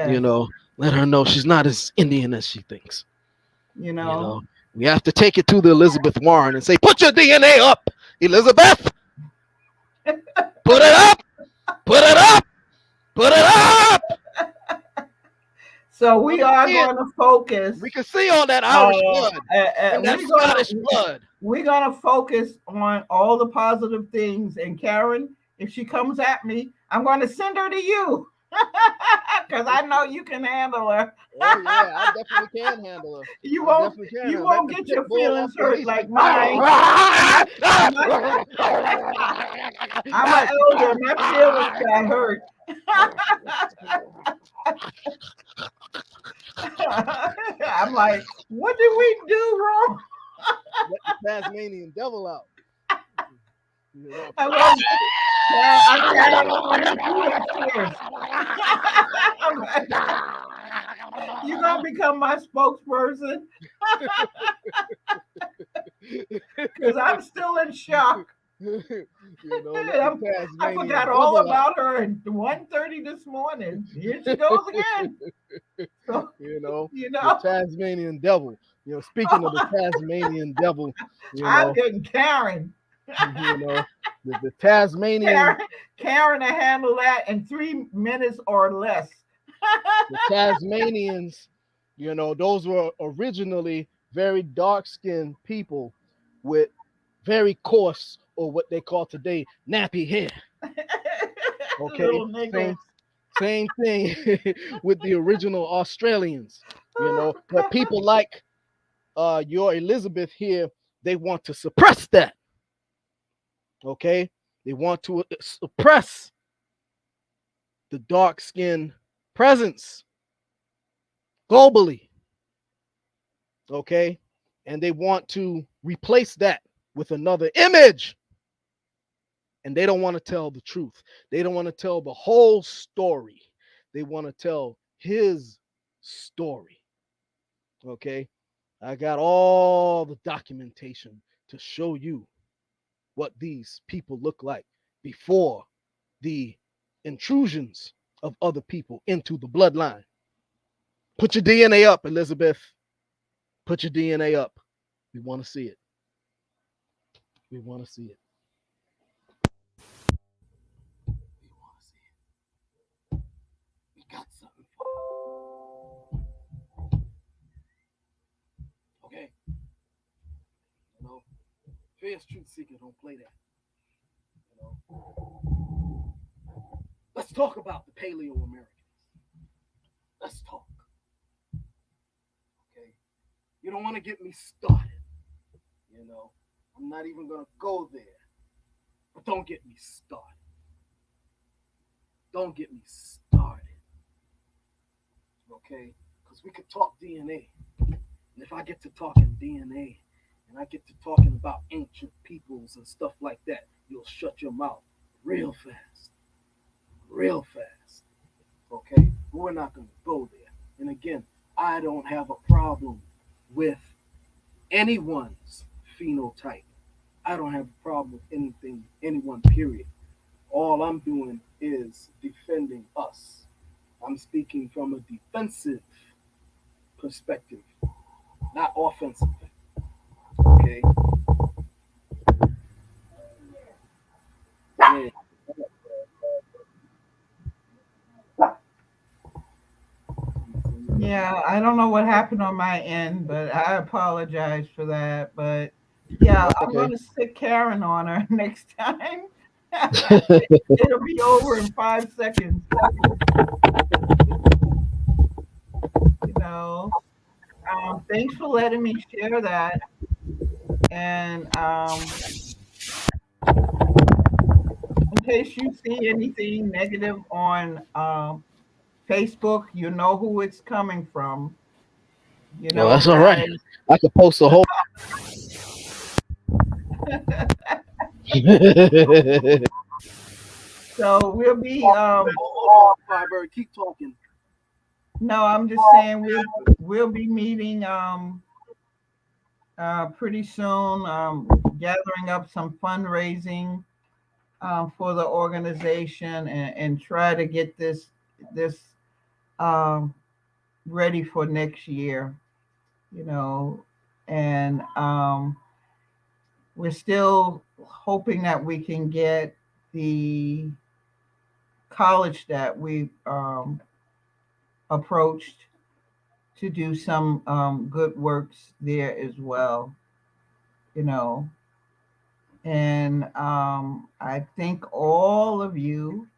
You Yes, know, let her know she's not as Indian as she thinks. you You know. know, we have to take it to the Elizabeth Warren and say, "Put your DNA up, Elizabeth. Put it up. Put it up. Put it up. So I we want to are see it. going to focus. We can see all that Irish Uh, blood and that we're Scottish gonna blood." we're gonna focus on all the positive things. And Karen, if she comes at me, I'm going to send her to you because I know you can handle her. Oh yeah, I definitely can handle her. you I won't definitely can. you Let won't the get pit your bull feelings off the hurt leash. like mine. My, I'm an elder. My feelings got hurt. I'm like, what did we do wrong? Let the Tasmanian devil out. You know. I'm like, yeah, I don't want to do that first. I'm like, you gonna become my spokesperson because I'm still in shock. Let the I Tasmanian forgot all devil out. about her at 1:30 this morning. Here she goes again. So, You know, you the know, Tasmanian devil. Speaking of the Tasmanian devil, you I'm know, getting Karen. you know, the Tasmanian, Karen, Karen to handle that in 3 minutes or less. the Tasmanians, those were originally very dark-skinned people with very coarse, or what they call today, nappy hair. Okay, Little niggas. same thing with the original Australians. But people like your Elizabeth here, they want to suppress that. Okay, they want to suppress the dark skin presence globally. Okay, and they want to replace that with another image, and they don't want to tell the truth. They don't want to tell the whole story. They want to tell his story. Okay, I got all the documentation to show you what these people look like before the intrusions of other people into the bloodline. Put your DNA up, Elizabeth. Put your DNA up. We want to see it. We want to see it. We want to see it. We got something for it. Okay? Feerce Truth Seeker don't play that. You know. Let's talk about the Paleo Americans. Let's talk. Okay? You don't want to get me started. I'm not even gonna go there. But don't get me started. Don't get me started. Okay? Because we could talk DNA. And if I get to talking DNA and I get to talking about ancient peoples and stuff like that, you'll shut your mouth real fast. Real fast. Okay? But we're not gonna go there. And again, I don't have a problem with anyone's phenotype. I don't have a problem with anything, anyone, period. All I'm doing is defending us. I'm speaking from a defensive perspective, not offensive. Okay? Yeah. Yeah, I don't know what happened on my end, but I apologize for that. But yeah, I'm Okay. going to stick Karen on her next time. It'll be over in 5 seconds. You know, thanks for letting me share that. And in case you see anything negative on Facebook, you know who it's coming from. You Well, know, that's all right. guys. I could post a whole. So we'll be Hold on, Firebird. Keep talking. no, I'm just saying we'll be meeting pretty soon, gathering up some fundraising for the organization and try to get this um, ready for next year. You know, and we're still hoping that we can get the college that we approached to do some good works there as well. You know, and I thank all of you,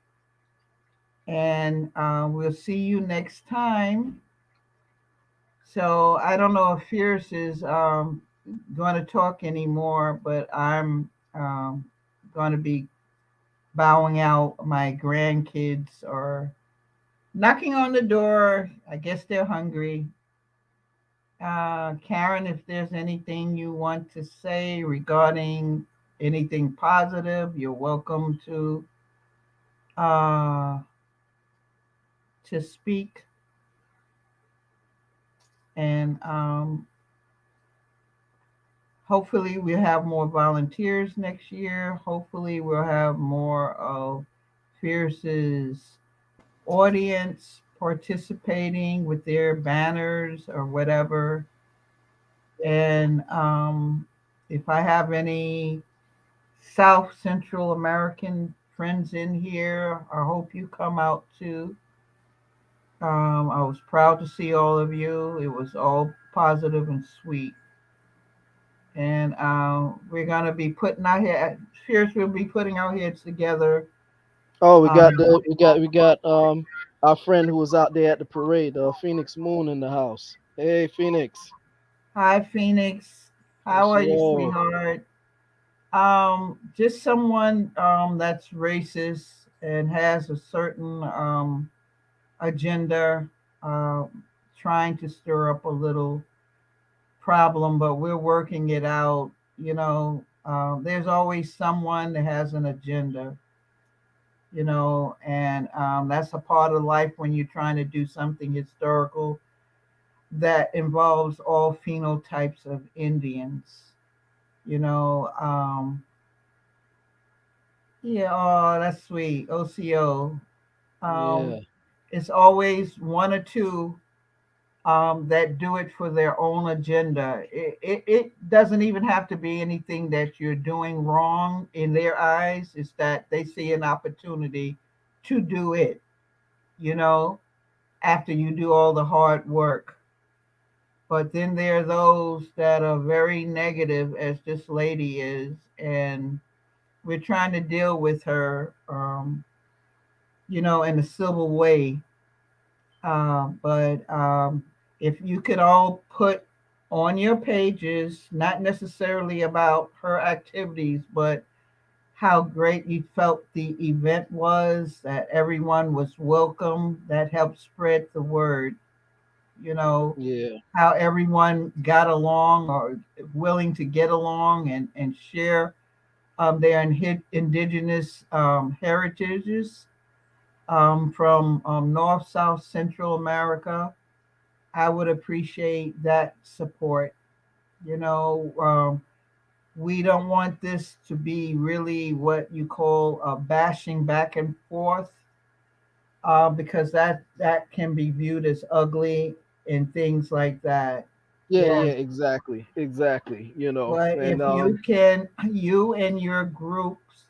and we'll see you next time. So I don't know if Fierce is going to talk anymore, but I'm going to be bowing out. My grandkids are Knocking on the door. I guess they're hungry. Karen, if there's anything you want to say regarding anything positive, you're welcome uh, to speak. And hopefully, we'll have more volunteers next year. Hopefully, we'll have more of Fierce's audience participating with their banners or whatever. And if I have any South Central American friends in here, I hope you come out too. I was proud to see all of you. It was all positive and sweet. And we're gonna be putting our head. Fierce will be putting our heads together. Oh, we Um, got we got our friend who was out there at the parade, Phoenix Moon in the house. Hey Phoenix. Hi, Phoenix. How Yes, are you, yo. sweetheart? Just someone that's racist and has a certain agenda, uh, trying to stir up a little problem, but we're working it out. There's always someone that has an agenda, and that's a part of life when you're trying to do something historical that involves all phenotypes of Indians. You know, yeah, oh, that's sweet. OCO. Um, Yeah. it's always one or two that do it for their own agenda. It doesn't even have to be anything that you're doing wrong in their eyes. It's that they see an opportunity to do it, you know, after you do all the hard work. But then there are those that are very negative, as this lady is, and we're trying to deal with her, in a civil way. But if you could all put on your pages, not necessarily about her activities, but how great you felt the event was, that everyone was welcome, that helped spread the word, you know, Yeah. how everyone got along or willing to get along and share their indigenous heritages from North, South, Central America. I would appreciate that support. You know, we don't want this to be really what you call bashing back and forth, because that can be viewed as ugly and things like that. Yeah, Yes, yeah, exactly. Exactly. but And if you and your groups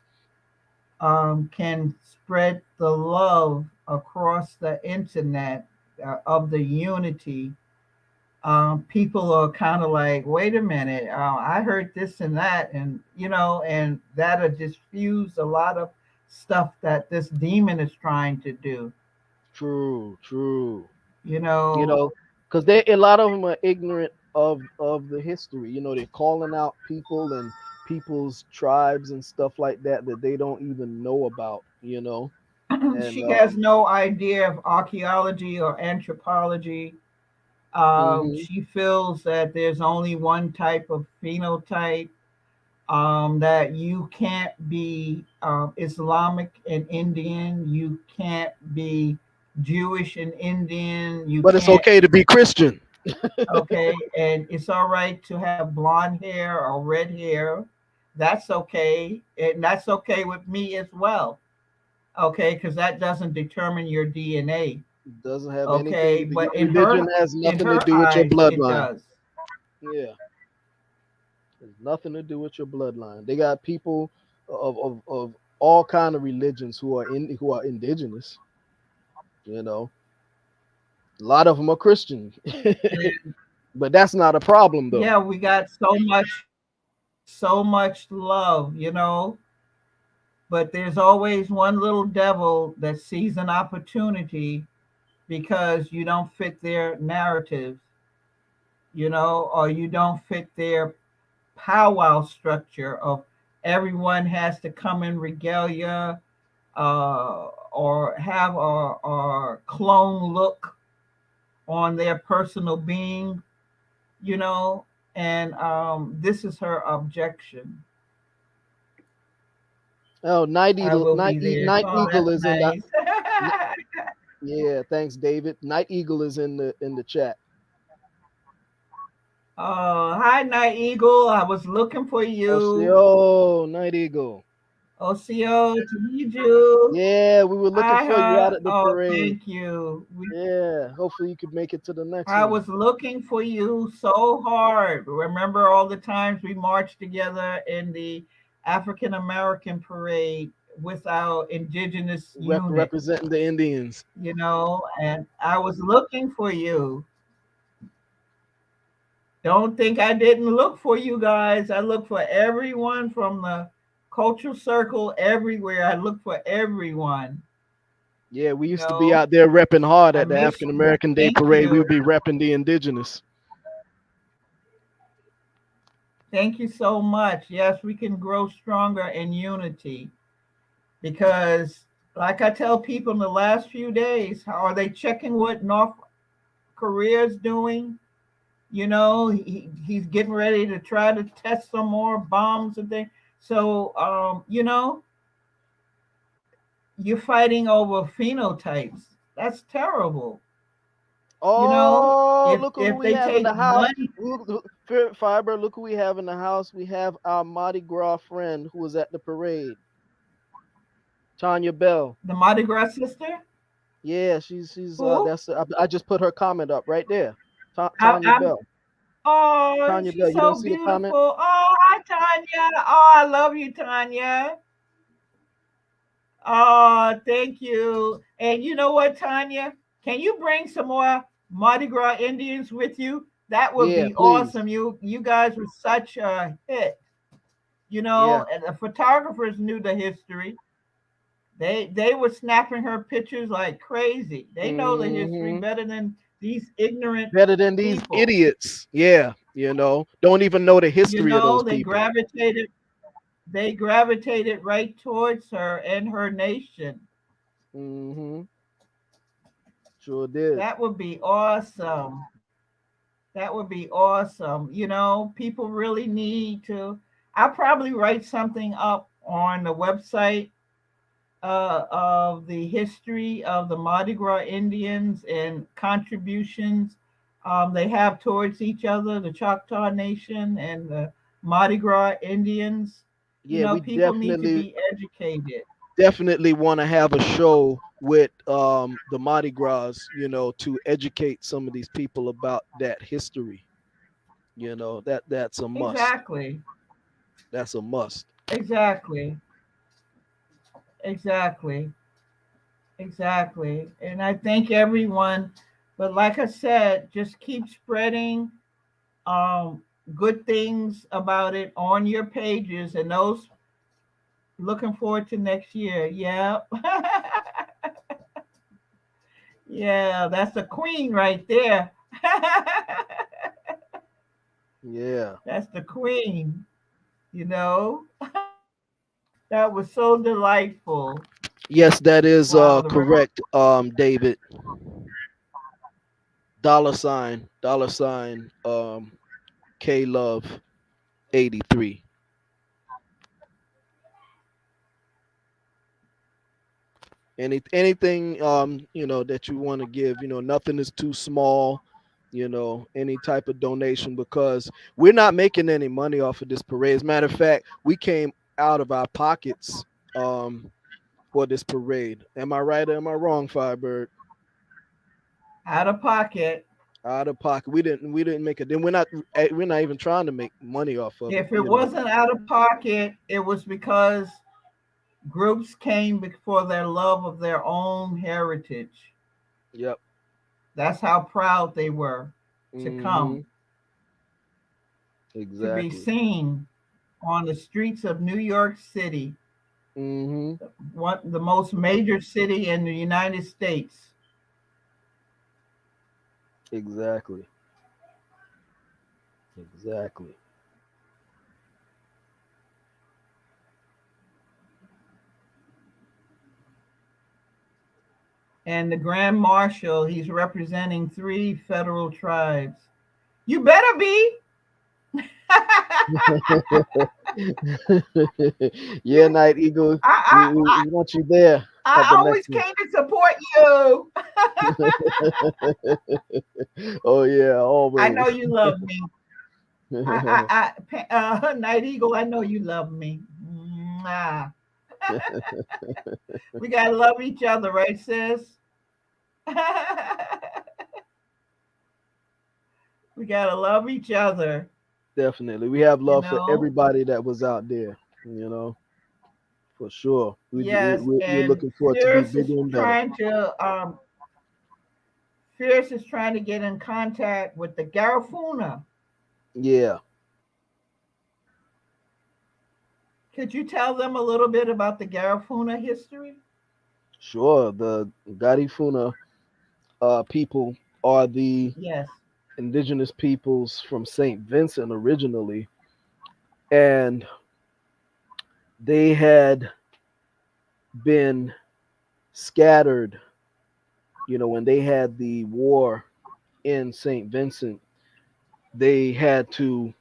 can spread the love across the internet of the unity, people are kind of like, wait a minute, I heard this and that, and that'll diffuse a lot of stuff that this demon is trying to do. true, true. You You know, know, because they a lot of them are ignorant of the history. They're calling out people and people's tribes and stuff like that that they don't even know about. And she has no idea of archaeology or anthropology. hmm She feels that there's only one type of phenotype, that you can't be Islamic and Indian, you can't be Jewish and Indian, you but it's can't, okay to be Christian. okay, and it's all right to have blonde hair or red hair. That's okay, and that's okay with me as well. Okay, because that doesn't determine your DNA. Doesn't have Okay, anything. but Your religion has in nothing to her do with your eyes, it bloodline. does. Yeah, it's nothing to do with your bloodline. They got people of all kind of religions who are indigenous. You know, a lot of them are Christian, but that's not a problem though. Yeah, we got so much love, but there's always one little devil that sees an opportunity because you don't fit their narrative, or you don't fit their powwow structure of everyone has to come in regalia, or have a clone look on their personal being, you know, and this is her objection. Oh, I will be there. Night Oh, Eagle that's is in the. nice. Yeah, thanks, David. Night Eagle is in the chat. Hi, Night Eagle. I was looking for you. OCO, Night Eagle. Osio, Tahiju. Yeah, we were looking Hi, for you out huh? at the Oh, parade. thank you. Yeah, hopefully you could make it to the next I one. was looking for you so hard. Remember all the times we marched together in the African American parade with our indigenous unit, Representing the Indians. and I was looking for you. Don't think I didn't look for you guys. I looked for everyone from the cultural circle everywhere. I looked for everyone, Yeah, we you used to be know. out there repping hard I at the miss African you. American Day Thank parade. We you. would be repping the Indigenous. Thank you so much. Yes, we can grow stronger in unity because, like I tell people in the last few days, how are they checking what North Korea is doing? He's getting ready to try to test some more bombs and things. So, you're fighting over phenotypes. That's terrible. You know, Oh, if look who if we they have in take the house. money, Firebird, look who we have in the house. We have our Mardi Gras friend who was at the parade, Tanya Bell. the Mardi Gras sister, Yeah, who that's I just put her comment up right there. Tanya I'm. Bell. Oh, Tanya Bell. she's You don't so see the comment? beautiful. Oh, hi, Tanya. Oh, I love you, Tanya. Oh, thank you. And you know what, Tanya? Can you bring some more Mardi Gras Indians with you? That would Yeah, be please. awesome. You guys were such a hit. Yeah. And the photographers knew the history. They were snapping her pictures like crazy. They know the history Hmm. better than these ignorant Better than these people. idiots. Yeah, don't even know the You history of those know, they people. gravitated they gravitated right towards her and her nation. Hmm. Sure did. That would be awesome. That would be awesome. People really need to. I'll probably write something up on the website of the history of the Mardi Gras Indians and contributions they have towards each other, the Choctaw Nation and the Mardi Gras Indians. Yeah, we People need to be educated. definitely want to have a show with the Mardi Gras, to educate some of these people about that history. That's a must. Exactly. That's a must. Exactly. Exactly. Exactly. And I thank everyone. But like I said, just keep spreading um, good things about it on your pages. And those looking forward to next year. Yeah. Yeah, that's the queen right there. Yeah. That's the queen, you know. That was so delightful. Yes, that is Wow. correct, David. $ K Love 83. Anything that you want to give, nothing is too small, any type of donation, because we're not making any money off of this parade. As a matter of fact, we came out of our pockets for this parade. Am I right or am I wrong, Firebird? Out of pocket. Out of pocket. We didn't make it. Then we're not even trying to make money off of it, If it wasn't out of pocket, it was because groups came for their love of their own heritage. Yep. That's how proud they were to Hmm. come, to be Exactly. seen on the streets of New York City, Hmm. the most major city in the United States. Exactly. Exactly. And the Grand Marshal, he's representing three federal tribes. You better be. Yeah, Night Eagle, I, I, we want you there at I the next always one. came to support you. Oh yeah, I know always. you love me. Night Eagle, I know you love me. Mwah. We gotta love each other, right, sis? We gotta love each other, Definitely, we have you love for know. everybody that was out there. You know, for sure. Yes, We're and looking forward to be Fearce is bigger and better. trying to Fearce is trying to get in contact with the Garifuna. Yeah, Could you tell them a little bit about the Garifuna history? sure. The Garifuna people are the Yes. indigenous peoples from Saint Vincent originally, and they had been scattered. You know, when they had the war in Saint Vincent, they had to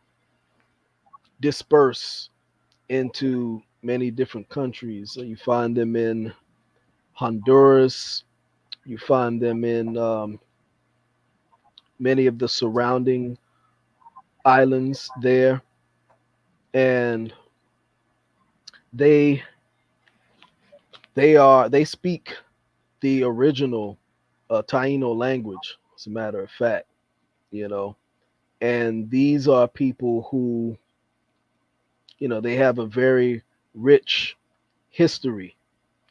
disperse into many different countries. So you find them in Honduras, you find them in many of the surrounding islands there, and they they speak the original Taino language. As a matter of fact, you know, and these are people who, you know, they have a very rich history.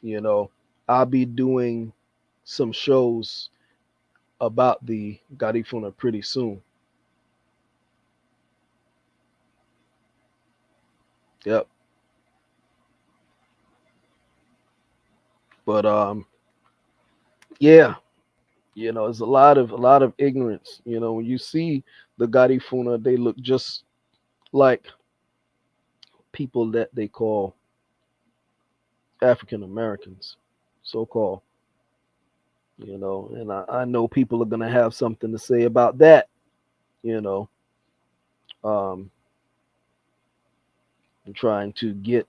You know, I'll be doing some shows about the Garifuna pretty soon. Yep. But yeah, you know, there's a lot of ignorance. You know, when you see the Garifuna, they look just like people that they call African Americans, so called. You know, and I know people are gonna have something to say about that. You know, um, I'm trying to get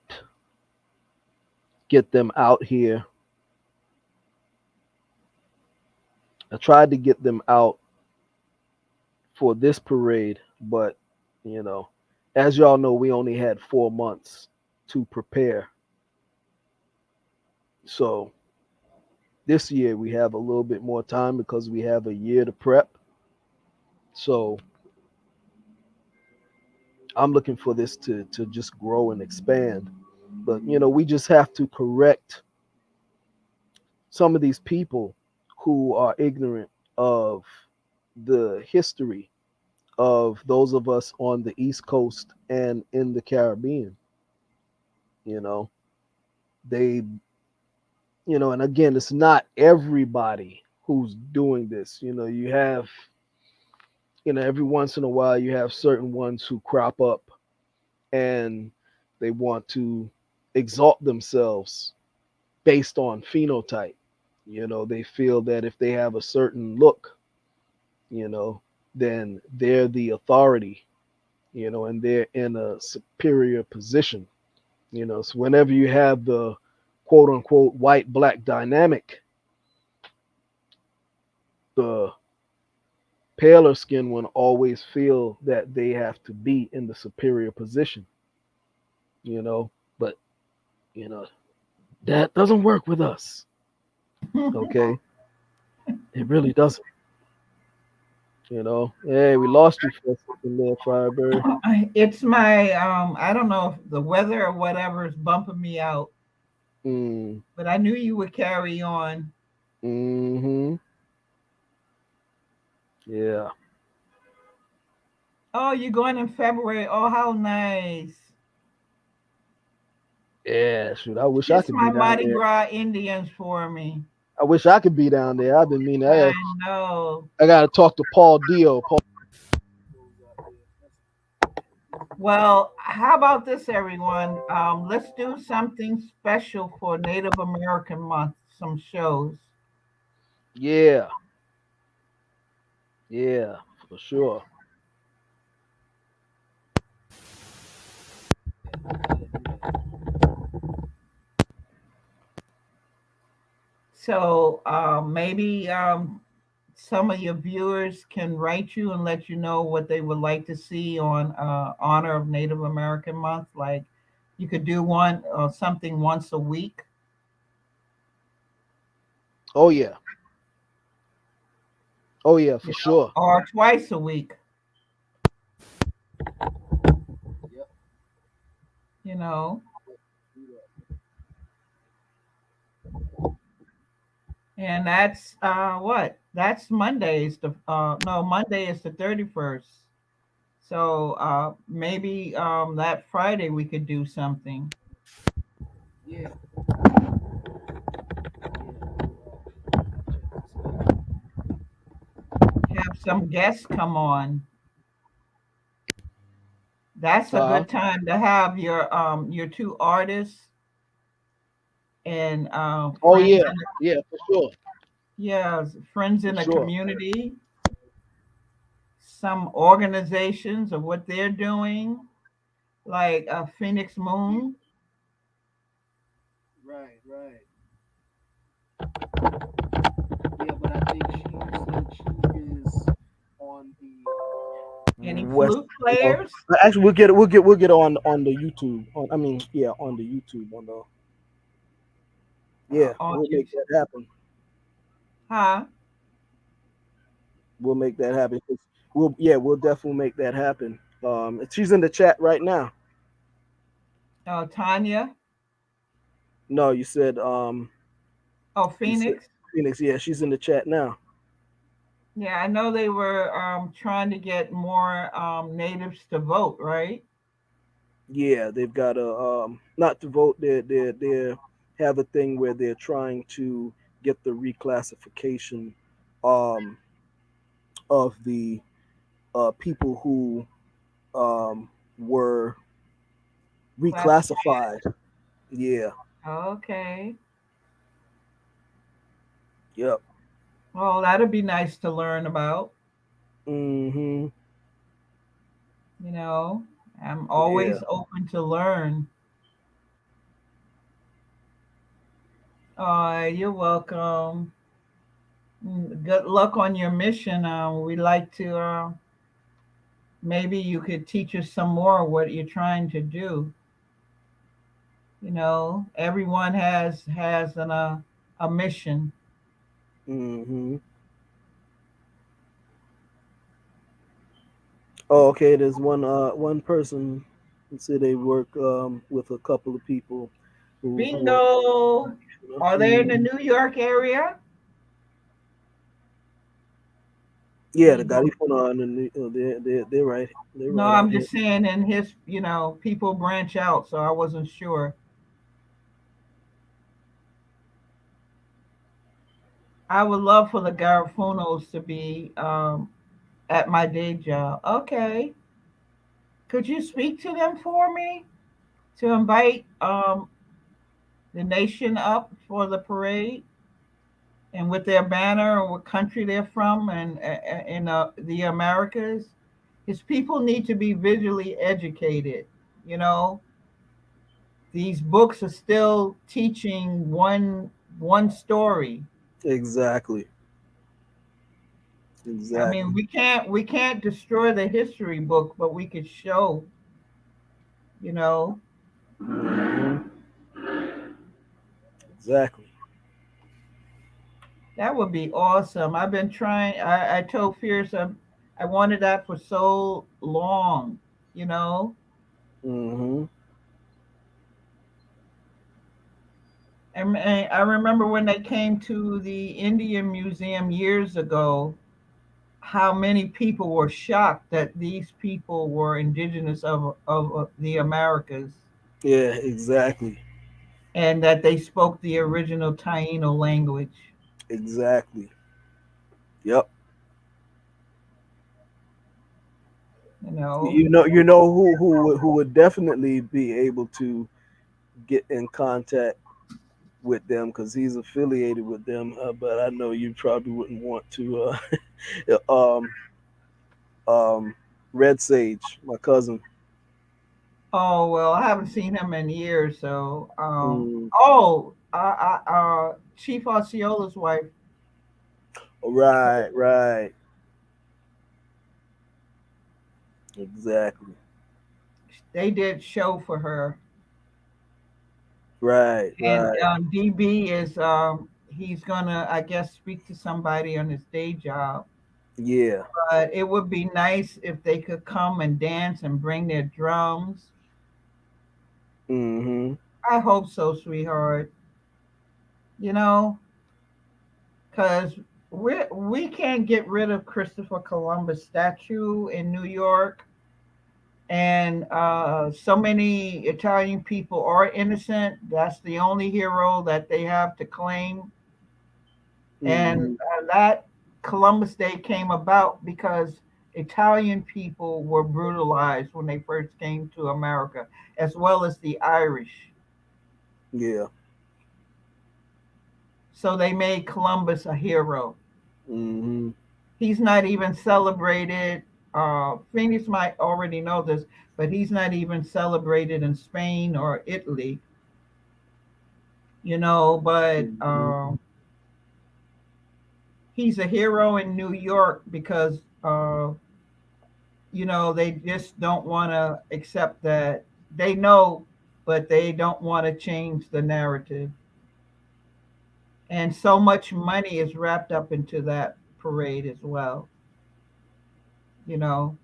them out here. I tried to get them out for this parade, but you know, as y'all know, we only had 4 months to prepare. So this year we have a little bit more time because we have a year to prep. So I'm looking for this to just grow and expand. But you know, we just have to correct some of these people who are ignorant of the history of those of us on the East Coast and in the Caribbean. You know, they, you know, and again, it's not everybody who's doing this. You know, you have, you know, every once in a while, you have certain ones who crop up and they want to exalt themselves based on phenotype. You know, they feel that if they have a certain look, you know, then they're the authority, you know, and they're in a superior position. You know, so whenever you have the quote unquote white black dynamic, the paler skinned one always feel that they have to be in the superior position, you know, but you know, that doesn't work with us. Okay. It really doesn't. You know. Hey, we lost you for a second there, Firebird. It's my I don't know if the weather or whatever is bumping me out, Mm. but I knew you would carry on. Mm-hmm. Yeah. Oh, you're going in February. Oh, how nice. Yeah, shoot. I wish I Kiss could be my down Mardi there. Gras Indians for me. I wish I could be down there. I've been meaning. I know. I gotta talk to Paul Dio. Paul. Well, how about this, everyone? Let's do something special for Native American Month, some shows. Yeah, yeah, for sure. So maybe some of your viewers can write you and let you know what they would like to see on honor of Native American Month. Like you could do one something once a week Oh yeah, oh yeah, for sure. or twice a week. Yep. You know, and that's what? That's Mondays. The no, Monday is the 31st. So maybe that Friday we could do something. Yeah. Have some guests come on. That's a Uh huh. good time to have your two artists and Oh friends yeah, in the, yeah, for sure, yeah, friends for in the sure. community, some organizations of what they're doing, like Phoenix Yeah. Moon. Right, right. Yeah, but I think she said she is on the Any west. flute No, players? actually, we'll get on the YouTube. On I mean, yeah, on the YouTube. On the Yeah, On we'll make YouTube. that happen. Huh? We'll make that happen. We'll definitely make that happen. She's in the chat right now. Tanya? No, Oh, you said Phoenix? Phoenix. Yeah, she's in the chat now. Yeah, I know they were trying to get more natives to vote, right? Yeah, they've got a not to vote. They have a thing where they're trying to get the reclassification um of the people who were Classified. reclassified. Yeah. Okay. Yep. Well, that'd be nice to learn about. Mhm. You know, I'm Yeah. always open to learn. You're welcome. Good luck on your mission. We'd like to, maybe you could teach us some more what you're trying to do. You know, everyone has a mission. Mhm. Oh, okay. There's one person who said they work with a couple of people who are. Bingo. Are they in the Mhm. New York area? Yeah, the He guy go. on they're right. They're No, right out I'm here. just saying in his, people branch out, so I wasn't sure. I would love for the Garafunos to be at my day job. Okay. Could you speak to them for me to invite the nation up for the parade and with their banner and what country they're from and in the Americas? His people need to be visually educated. You know, these books are still teaching one story. Exactly. I mean, Exactly. we can't destroy the history book, but we could show, you know, Mhm. Exactly. that would be awesome. I've been trying. I told Fierce I wanted that for so long, you know. Mhm. And I remember when they came to the Indian Museum years ago, how many people were shocked that these people were indigenous of the Americas Yeah. Exactly. and that they spoke the original Taino language, Exactly. Yep. you know. You know who would definitely be able to get in contact with them because he's affiliated with them. But I know you probably wouldn't want to. um, um, Red Sage, my cousin. Oh well, I haven't seen him in years. So, Mm, Chief Osceola's wife. right, right, exactly. They did show for her, Right, and right. DB is he's gonna, I guess, speak to somebody on his day job. Yeah. But it would be nice if they could come and dance and bring their drums. Mm-hmm. I hope so, sweetheart. You know, because we can't get rid of Christopher Columbus statue in New York, and so many Italian people are innocent. That's the only hero that they have to claim, and Mm-hmm. that Columbus Day came about because Italian people were brutalized when they first came to America, as well as the Irish. Yeah. So they made Columbus a hero. Mm-hmm. He's not even celebrated. Phoenix might already know this, but he's not even celebrated in Spain or Italy, But Mm-hmm. he's a hero in New York because, they just don't want to accept that. They know, but they don't want to change the narrative. And so much money is wrapped up into that parade as well, you know.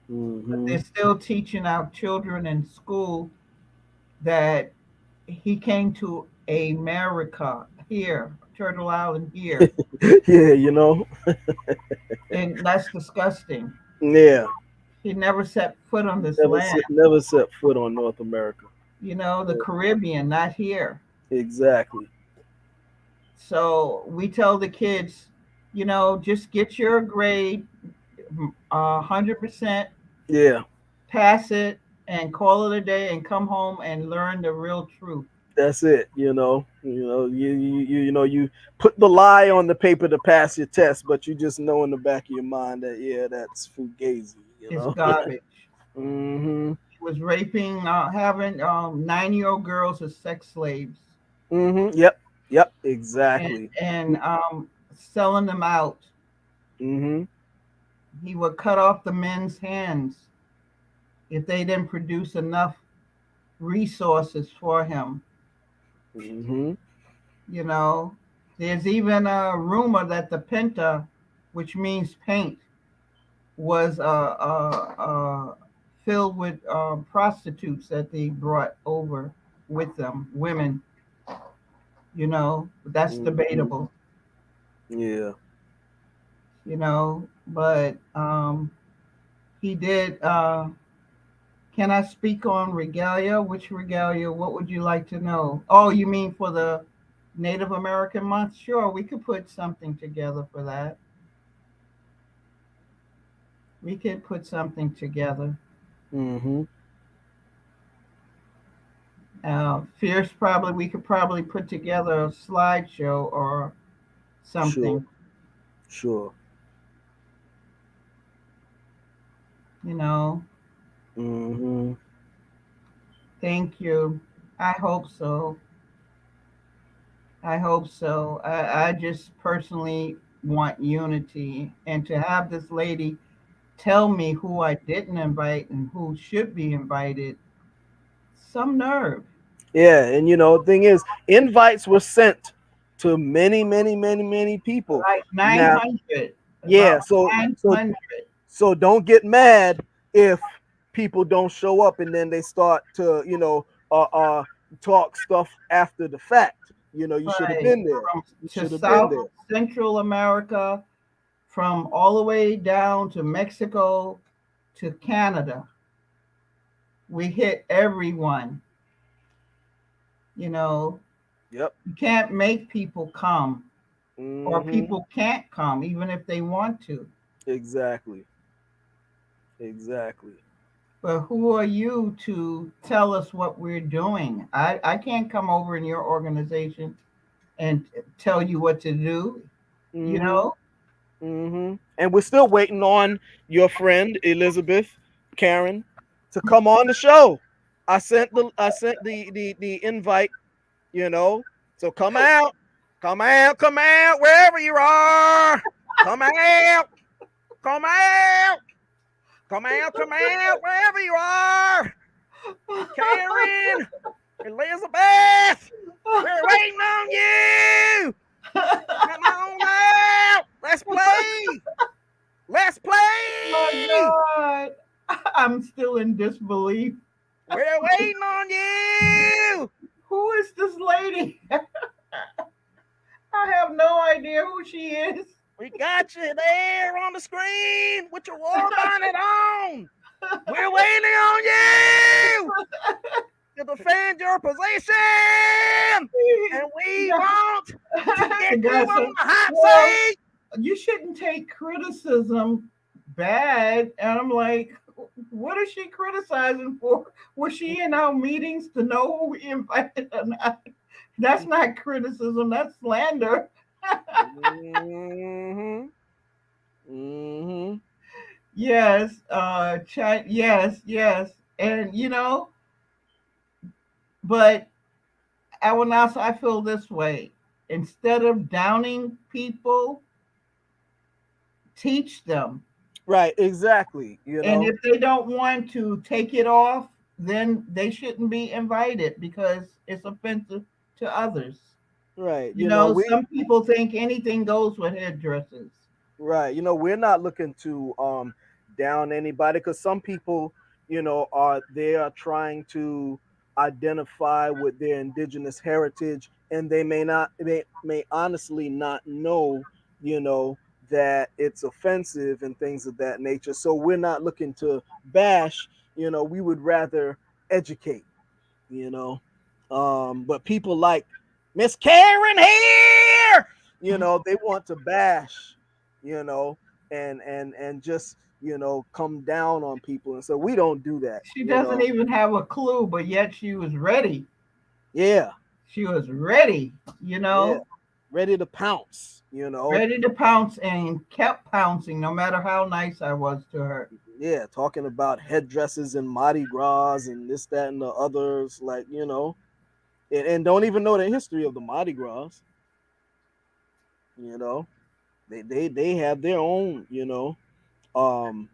But Mm-hmm. they're still teaching our children in school that he came to America here, Turtle Island here, Yeah, and that's disgusting. Yeah. He never set foot on this land. Never set foot on North America. The Yeah, Caribbean, not here. exactly. So we tell the kids, just get your grade, 100%, Yeah, pass it, and call it a day, and come home and learn the real truth. that's it. You put the lie on the paper to pass your test, but you just know in the back of your mind that yeah, that's fugazi. It's garbage. Mm-hmm. He was raping, having 9-year-old girls as sex slaves, Mm-hmm. Yep. Yep. and Exactly. and selling them out. Mm-hmm. He would cut off the men's hands if they didn't produce enough resources for him. Mm-hmm. You know, there's even a rumor that the penta, which means paint, was filled with prostitutes that they brought over with them, women. That's Mm-hmm. debatable. Yeah. But he did. Can I speak on regalia? Which regalia? What would you like to know? Oh, you mean for the Native American month? Sure, we could put something together for that. We could put something together. Mm-hmm. Fierce, probably, we could probably put together a slideshow or Sure. something, Sure. you know. Mm-hmm. Thank you. I hope so. I hope so. I just personally want unity, and to have this lady tell me who I didn't invite and who should be invited. Some nerve. Yeah, and thing is, invites were sent to many, many, many, many people. Like Now, 900, about yeah, so 900. so don't get mad if people don't show up and then they start to, talk stuff after the fact. You should have Right. been there. From You to should have been South there. Central America, from all the way down to Mexico to Canada. We hit everyone. You know, Yep. you can't make people come, or Mm-hmm. people can't come even if they want to. Exactly. Exactly. But who are you to tell us what we're doing? I can't come over in your organization and tell you what to do, you Mm-hmm. know? And we're still waiting on your friend Elizabeth Karen to come on the show. I sent the invite, you know. So come out, wherever you are. Come out, come out, come out, wherever you are. Karen, Elizabeth, we're waiting on you. Come on out. Let's play. Let's My play. God. I'm still in disbelief. We're waiting on you. Who is this lady? I have no idea who she is. We got you there on the screen with your war bonnet on. We're waiting on you to defend your position. And we Yeah. want to The get you guy on said, the hot well, seat. you shouldn't take criticism bad. And I'm like, what is she criticizing for? Was she in our meetings to know who we invited or not? That's not criticism, that's slander. Mm-hmm. Mm-hmm. Yes, yes, yes. And but I will also I feel this way. Instead of downing people, teach them. Right, exactly. You And know, if they don't want to take it off, then they shouldn't be invited because it's offensive to others. right. We Some people think anything goes with headdresses. right. We're not looking to down anybody because some people, are they are trying to identify with their indigenous heritage and they may honestly not know, you know, that it's offensive and things of that nature. So we're not looking to bash, we would rather educate, you know. But people like Miss Karen here, they want to bash, you know, and just come down on people, and so we don't do that, She doesn't even have a clue, but yet she was ready. Yeah, She was ready, you yeah, know, ready to pounce. ready to pounce and kept pouncing no matter how nice I was to her. Yeah, talking about headdresses and Mardi Gras and this, that, and the others, like and don't even know the history of the Mardi Gras. You know, they have their own, um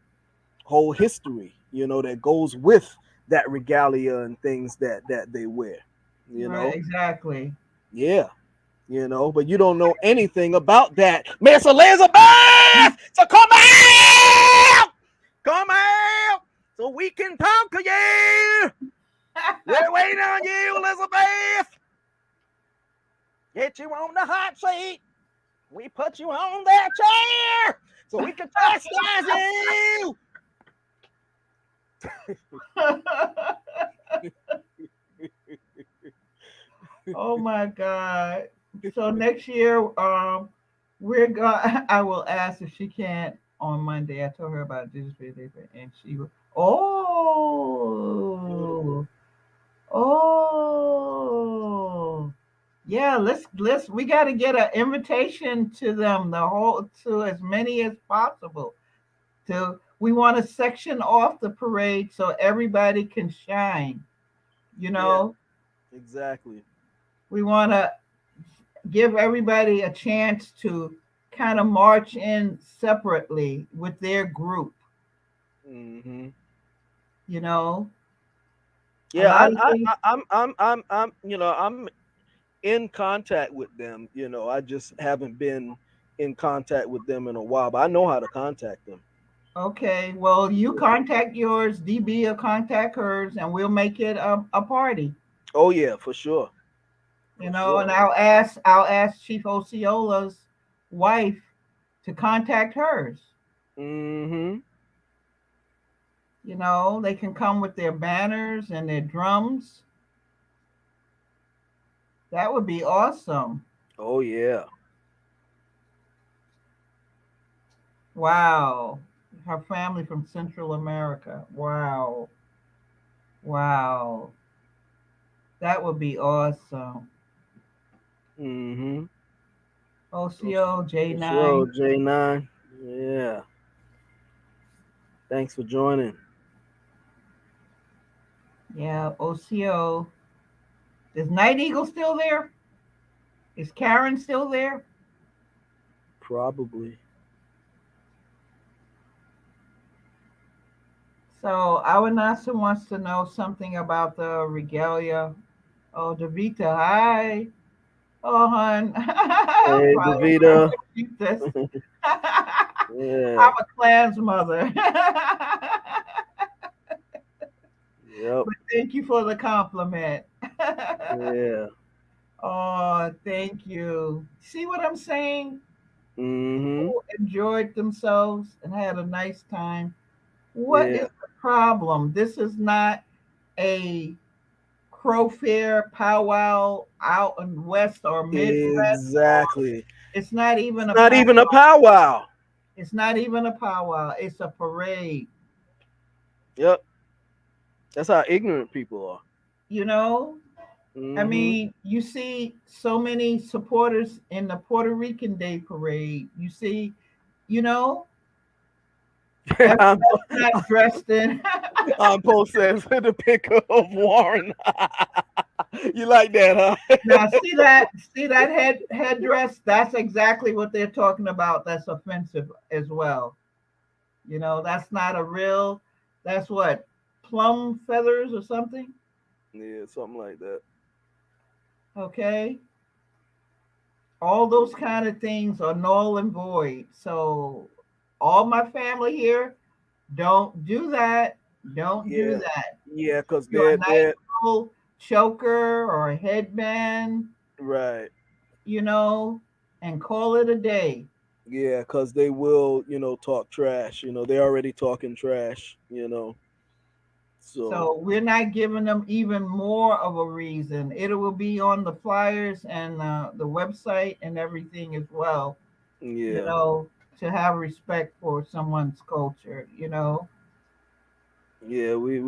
whole history, that goes with that regalia and things that they wear, you Right, know. exactly. Yeah, but you don't know anything about that, Miss Elizabeth. So come out, so we can talk to you. We're waiting on you, Elizabeth. Get you on the hot seat. We put you on that chair so we can chastise you. Oh my God. So next year, we're going I will ask if she can't on Monday. I told her about this video and she will oh oh yeah, let's we gotta get an invitation to them, the whole to as many as possible. We want to section off the parade so everybody can shine, you Yeah, know. exactly. We want to give everybody a chance to kind of march in separately with their group, Hmm. you know. A Yeah, lot of things. I'm in contact with them. I just haven't been in contact with them in a while, but I know how to contact them. Okay, well, you contact yours, DB will contact hers, and we'll make it a party, Oh yeah, for sure, you for know. And sure. I'll ask Chief Osceola's wife to contact hers. Hmm. You know, they can come with their banners and their drums. That would be awesome. Oh yeah. Wow. Her family from Central America. Wow. Wow, that would be awesome. Mm-hmm. OCO OCO J9. J9. Yeah. Thanks for joining. Yeah, OCO. Is Night Eagle still there? Is Karen still there? Probably. So Awanasa wants to know something about the regalia. Oh, Davita, hi. Oh, hon. Hey, Probably not Davita. gonna keep this. I'm Yeah. a clans mother. Yep. But thank you for the compliment. Yeah. Oh, thank you. See what I'm saying? Mm-hmm. People enjoyed themselves and had a nice time. What is Yeah. the problem? This is not a Crow Fair powwow out in West or Midwest, or Exactly. it's not It's even a not even a powwow. powwow. It's not even a powwow. It's a parade. Yep. That's how ignorant people are. You know, I Mm-hmm. mean, you see so many supporters in the Puerto Rican Day Parade. You see, you know, I'm, everybody's not dressed in. I'm Post says the picture of Warren. You like that, huh? Now, see that headdress. That's exactly what they're talking about. That's offensive as well. You know, that's not a real. That's what plum feathers or something. Yeah, something like that. Okay, all those kind of things are null and void. So, all my family here, don't do that. Don't do Yeah. that. Yeah, because Your nice they're little choker or headband, right. you know, and call it a day. Yeah, because they will, talk trash. They're already talking trash, So So we're not giving them even more of a reason. It will be on the flyers and the website and everything as well, you yeah. know, to have respect for someone's culture, you know. Yeah, we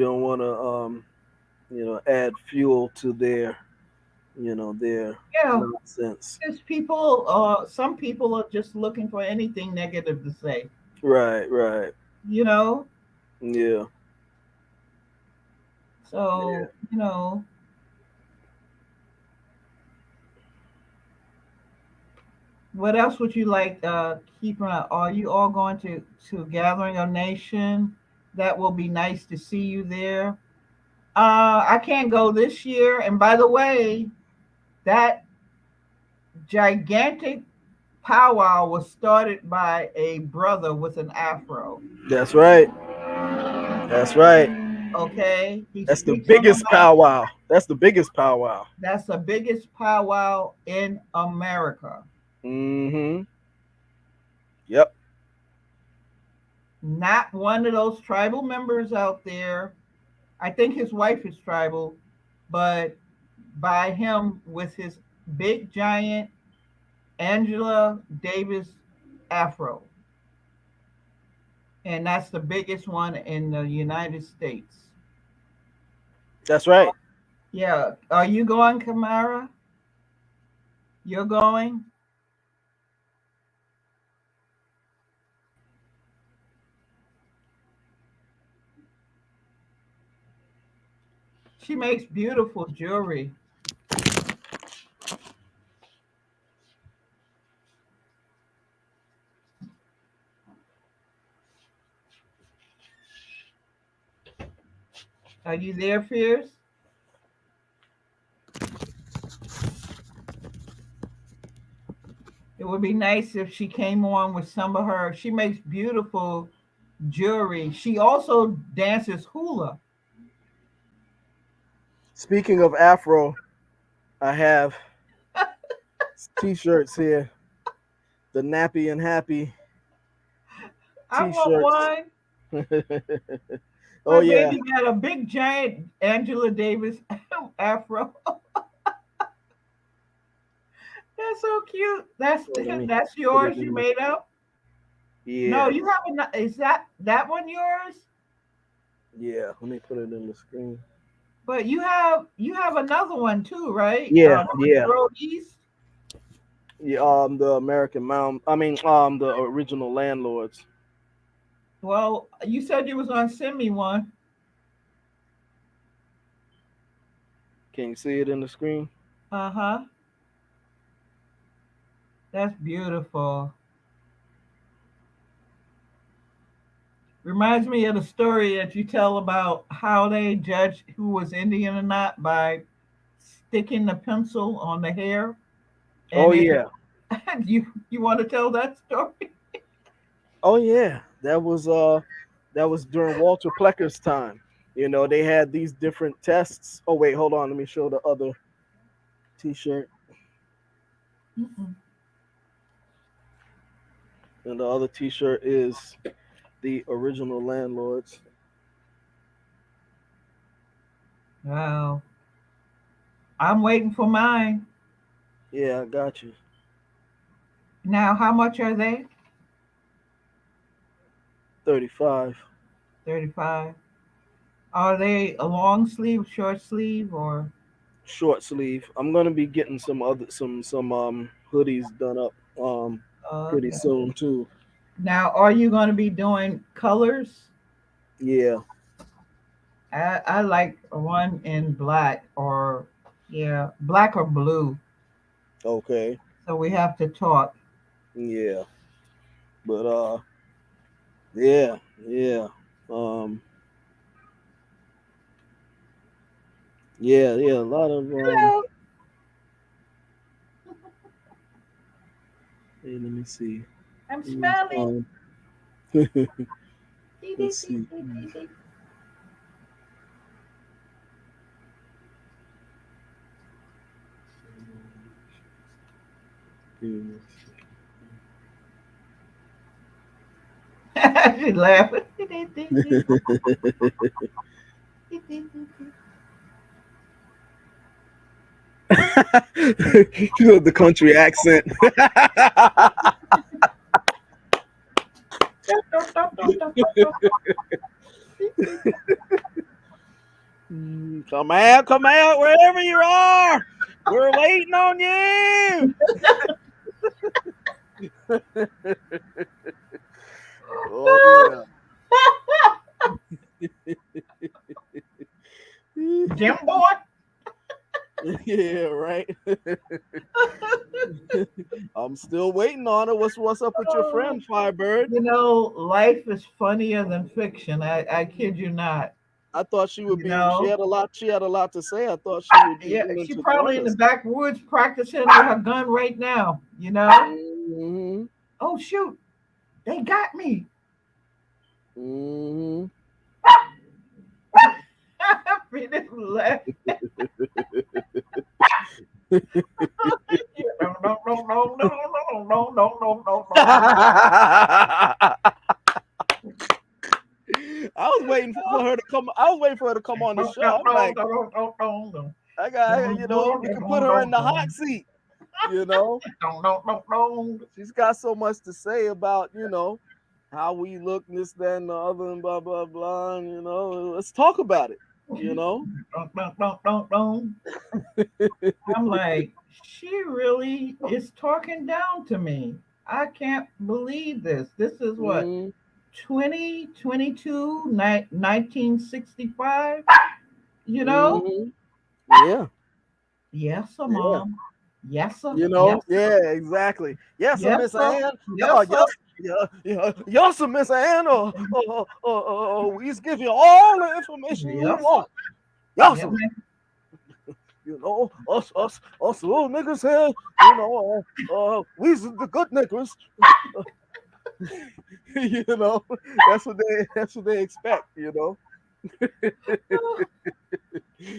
don't want to add fuel to their Yeah, nonsense. because people, some people are just looking for anything negative to say, Right, right. you know. Yeah. So, you know, what else would you like keeping up? Are you all going to Gathering of Nation? That will be nice to see you there. I can't go this year. And by the way, that gigantic powwow was started by a brother with an afro. That's right. That's right. Okay, he That's the speaks on the biggest mic. powwow. That's the biggest powwow. That's the biggest powwow in America. Mm-hmm. Yep. Not one of those tribal members out there. I think his wife is tribal, but by him with his big giant Angela Davis afro. And that's the biggest one in the United States. That's right. Yeah. Are you going, Kamara? You're going? She makes beautiful jewelry. Are you there, Fierce? It would be nice if she came on with some of her. She makes beautiful jewelry. She also dances hula. Speaking of Afro, I have t-shirts here. The Nappy and Happy I want t-shirts. one. Oh My yeah. baby got a big giant Angela Davis afro. That's so cute. That's Here, let me that's put it yours. You in. made up. No, Yeah. you have a. Is that one yours? Yeah, let me put it in the screen. But you have another one too, right? Yeah, On the yeah. road east. Yeah, the American Mound. I mean, the original landlords. Well, you said you was gonna send me one. Can you see it in the screen? Uh huh. That's beautiful. Reminds me of the story that you tell about how they judged who was Indian or not by sticking the pencil on the hair, Oh and it. yeah, You want to tell that story? oh yeah. That was during Walter Plecker's time. They had these different tests. Oh wait, hold on. Let me show the other T-shirt. Mm-mm. And the other T-shirt is the original landlords. Wow. I'm waiting for mine. Yeah, I got you. Now, how much are they? 35 $35. Are they a long sleeve, short sleeve, or? short sleeve. I'm gonna be getting some hoodies done up pretty Okay. soon too. Now, are you going to be doing colors? Yeah. I like one in black or, yeah, black or blue. Okay. So we have to talk. Yeah. But yeah, yeah. Um yeah, yeah, a lot of Hello. hey, let me see. I'm Who's smelling. Dee, dee, let's dee, see. dee, dee, dee. She's laughing. Dee, dee, dee, dee, dee, dee, dee, dee. The country accent. Dum, dum, dum, dum, dum, dum, dum. Dee, dee, dee. Come out, wherever you are. We're waiting on you. Oh yeah. Jim boy. Yeah, right. I'm still waiting on it. What's up with your Oh, friend Firebird? life is funnier than fiction. I kid you not. I thought she would You be. She know, had a lot. She had a lot to say. I thought she would be yeah, willing she to probably join in the us. backwoods practicing with her gun right now. You know. Hmm. Oh shoot, they got me. Hmm. Phoenix laugh. No, no, no, no, no, no, no, no, no, no, no, no. I was waiting for her to come. I was waiting for her to come on the No, show. no, I'm no, like, no, no, no, no. we could put her in the hot seat. You know, No, no, no, no. she's got so much to say about how we look, this, that, and the other, and blah blah blah. And, let's talk about it. You know. No, no, no, no, no. I'm like, she really is talking down to me. I can't believe this. This is what, Mm, 2022, 1965? You know? hmm. Yeah, Yes, sir, yeah. mom. Yes, sir. Yes, sir. Yeah, exactly. Yes, Yes, Miss sir. Ann. Oh, Yes, sir. yes, yeah, yeah. Yes, Miss Ann. We just give you all the information you Yes, sir. want. Yes, Yeah, man. us little niggas here. We's the good niggas. you know, that's what they expect.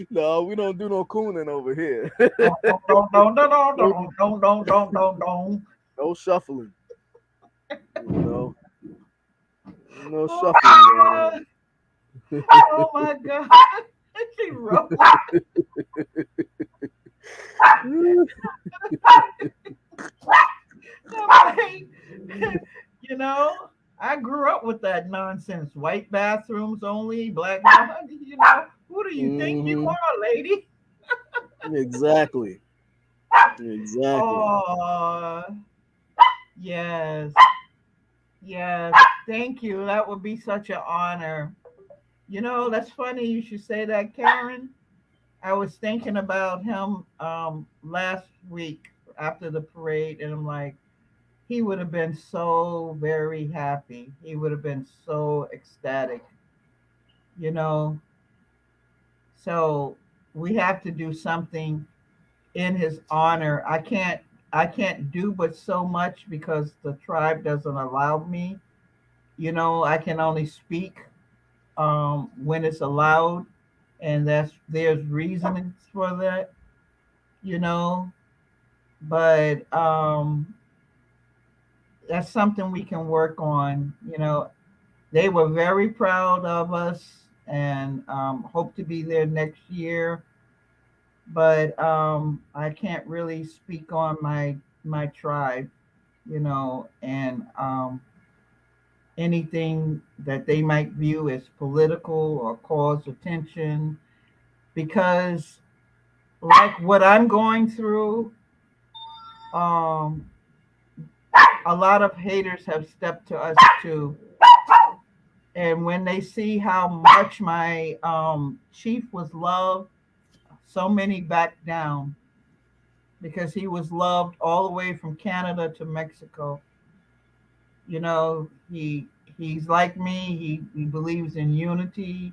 No, we don't do no cooning over here. No, no, no, no, no, no, no, no, no, no, no, no. no shuffling. You know, no Oh shuffling going my God. on. Oh my God. She wrote. I'm like, you know? I grew up with that nonsense. White bathrooms only, black. Who do you think you Hmm. are, lady? Exactly. Exactly. Oh, yes, yes. Thank you. That would be such an honor. That's funny. You should say that, Karen. I was thinking about him last week after the parade, and I'm like, he would have been so very happy. He would have been so ecstatic, you know. So we have to do something in his honor. I can't do but so much because the tribe doesn't allow me. I can only speak when it's allowed, and there's reasons for that, you know. But that's something we can work on. They were very proud of us and hope to be there next year. But I can't really speak on my tribe, and anything that they might view as political or cause attention, because like what I'm going through, um, a lot of haters have stepped to us too. And when they see how much my chief was loved, so many backed down because he was loved all the way from Canada to Mexico. He's like me. He believes in unity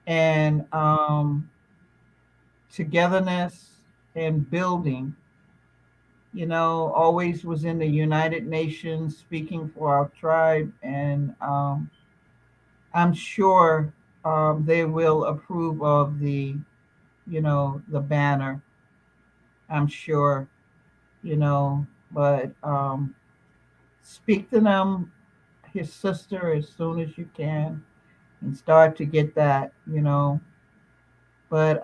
and togetherness and building. Always was in the United Nations speaking for our tribe, and I'm sure they will approve of the banner. I'm sure, but speak to them, his sister, as soon as you can, and start to get that. But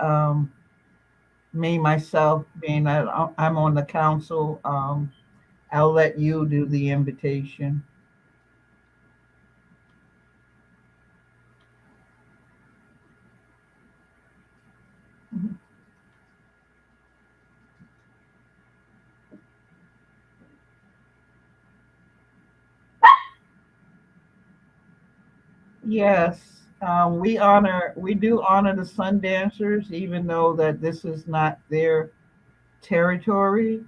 me myself, being that I'm on the council, I'll let you do the invitation. Yes, we do honor the sun dancers, even though that this is not their territory.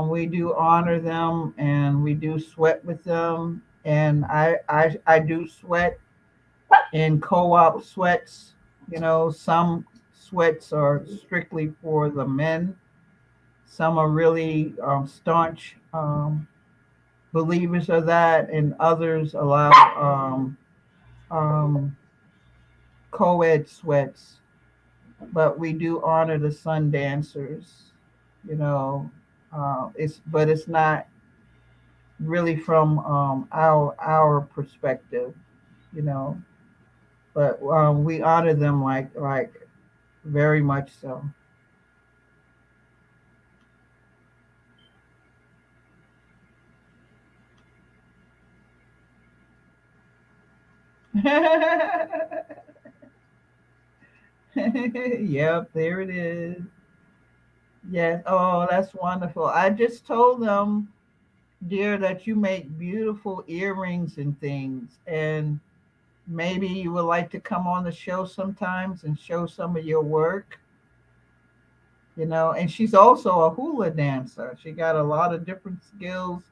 We do honor them, and we do sweat with them, and I do sweat in co-op sweats. Some sweats are strictly for the men. Some are really staunch believers of that, and others allow um, co-ed sweats. But we do honor the sun dancers. You know, it's not really from our perspective. You know, but we honor them like very much so. Yep, there it is. Yes. Oh, that's wonderful. I just told them, dear, that you make beautiful earrings and things, and maybe you would like to come on the show sometimes and show some of your work. And she's also a hula dancer. She got a lot of different skills.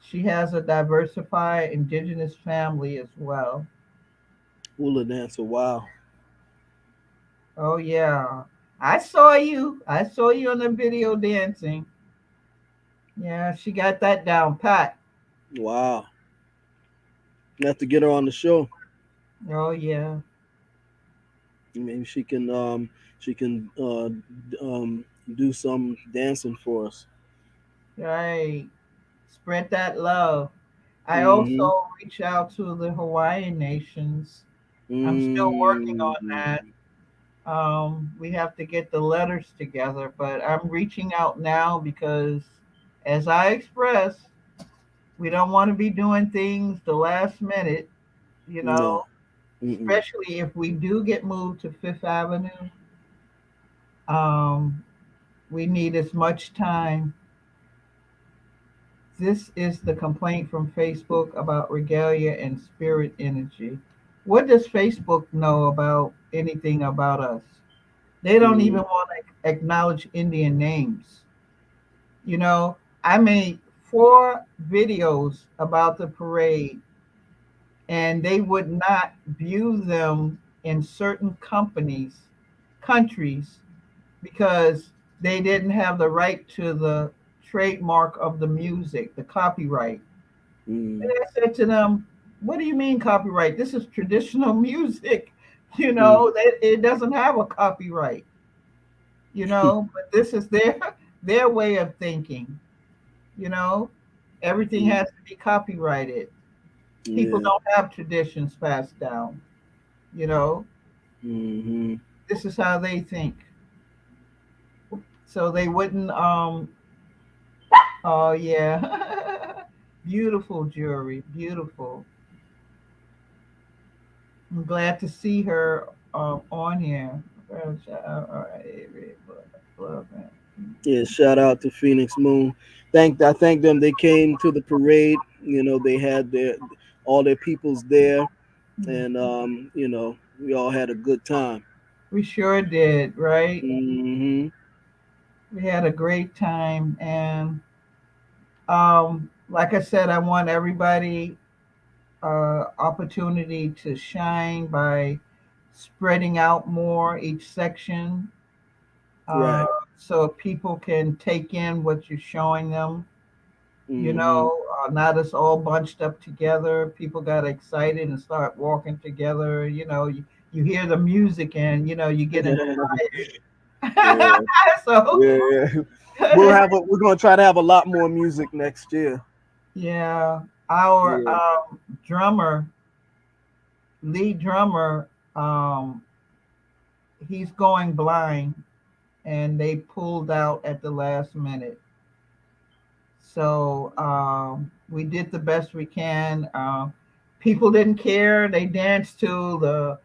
She has a diversified indigenous family as well. Hula dancer. Wow. Oh yeah. I saw you on the video dancing. Yeah, she got that down pat. Wow. You have to get her on the show. Oh yeah. Maybe she can do some dancing for us. Right. Spread that love. I Mm-hmm. also reach out to the Hawaiian nations. I'm still working on that. Mm-hmm. We have to get the letters together, but I'm reaching out now because, as I expressed, We don't want to be doing things the last minute, you No. know, Mm-mm. especially if we do get moved to Fifth Avenue. Um, we need as much time. This is the complaint from Facebook about regalia and spirit energy. What does Facebook know about anything about us? They don't Mm, even want to acknowledge Indian names. You know, I made 4 videos about the parade, and they would not view them in certain countries, because they didn't have the right to the trademark of the music, the copyright. And mm, I said to them, "What do you mean copyright? This is traditional music. mm, It doesn't have a copyright, but this is their way of thinking, you know. Everything mm, has to be copyrighted. People yeah. don't have traditions passed down, you know. Mm-hmm. This is how they think. So they wouldn't oh yeah. Beautiful jewelry, beautiful. I'm glad to see her on here. Yeah, shout out to Phoenix Moon. I thank them. They came to the parade. They had all their peoples there, and we all had a good time. We sure did, right? Hmm. We had a great time, and like I said, I want everybody opportunity to shine by spreading out more each section, uh, Right. so people can take in what you're showing them. Hmm. Not us all bunched up together. People got excited and start walking together. You hear the music and you get inspired. Yeah, So yeah, yeah. We're gonna try to have a lot more music next year. yeah, our Yeah, drummer, lead drummer, he's going blind, and they pulled out at the last minute. So we did the best we can. People didn't care. They danced to the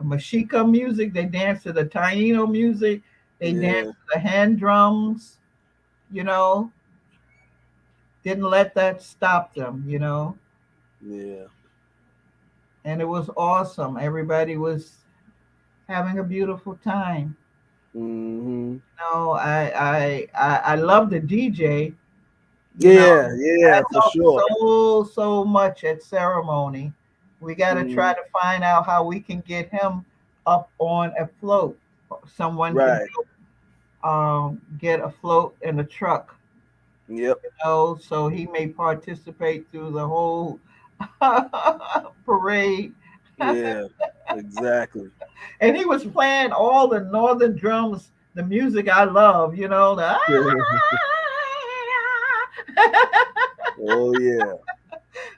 Mashika music. They danced to the Taino music. They danced yeah, to the hand drums. You know, didn't let that stop them. yeah. And it was awesome. Everybody was having a beautiful time. Hmm. I love the DJ. You know, Yeah, yeah, that for helps sure. so much at ceremony. We got to try Hmm. to find out how we can get him up on a float. Someone can Right. get a float in a truck, Yep. so he may participate through the whole parade. Yeah. Exactly. And he was playing all the northern drums, the music I love, the Oh yeah.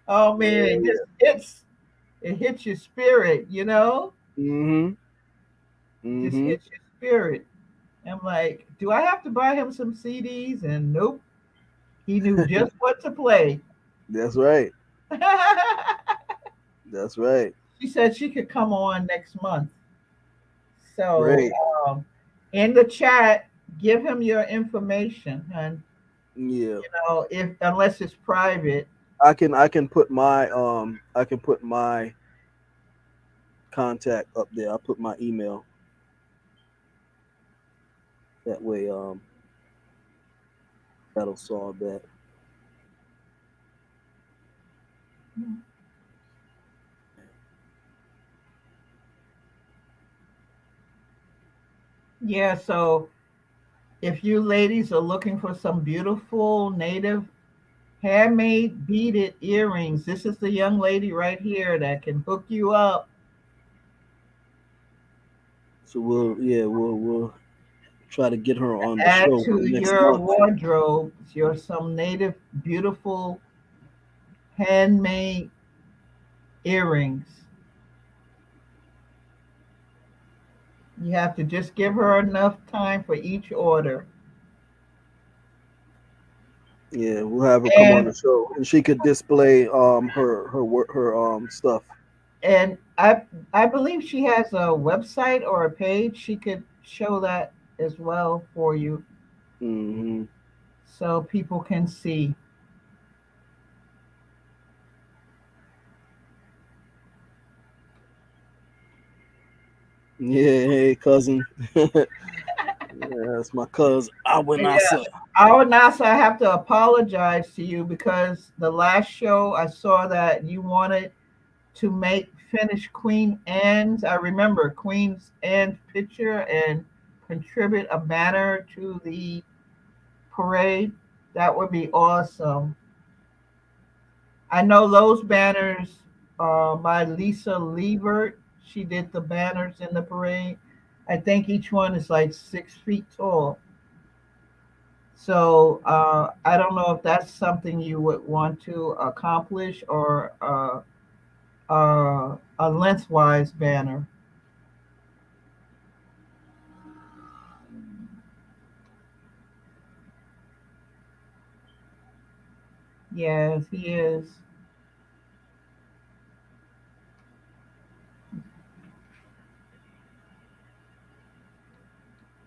oh man, Oh it just yeah. hits your spirit. Hmm. Just Hmm. hits your spirit. I'm like, do I have to buy him some CDs? And nope, he knew just what to play. That's right. That's right. She said she could come on next month. So Great. um, in the chat, give him your information, and Yeah. if unless it's private. I can put my contact up there. I'll put my email. That way that'll solve that. Yeah, so if you ladies are looking for some beautiful native handmade beaded earrings, this is the young lady right here that can hook you up. So we'll try to get her on the Add show to next your month. wardrobe some native beautiful handmade earrings. You have to just give her enough time for each order. Yeah, we'll have her come on And the show, and she could display her work, her stuff. and I believe she has a website or a page. She could show that as well for you Hmm. so people can see. Yeah, hey cousin. Yeah, that's my cousin. Yeah. Awinasa. Our NASA, I have to apologize to you because the last show I saw that you wanted to make finish Queen Anne's. I remember Queen Anne's picture and contribute a banner to the parade. That would be awesome. I know those banners by Lisa Levert. She did the banners in the parade. I think each one is like 6 feet tall. So I don't know if that's something you would want to accomplish or a lengthwise banner. Yes, he is.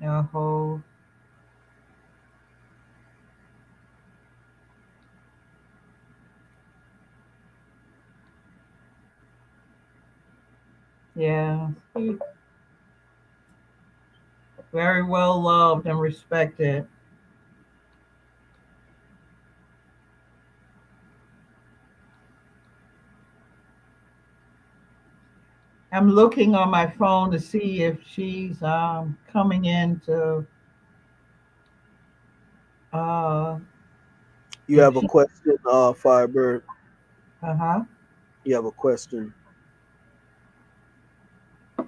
Oh, yeah. He's very well loved and respected. I'm looking on my phone to see if she's coming in to uh, You if have a she. question, Firebird? Uh-huh. You have a question?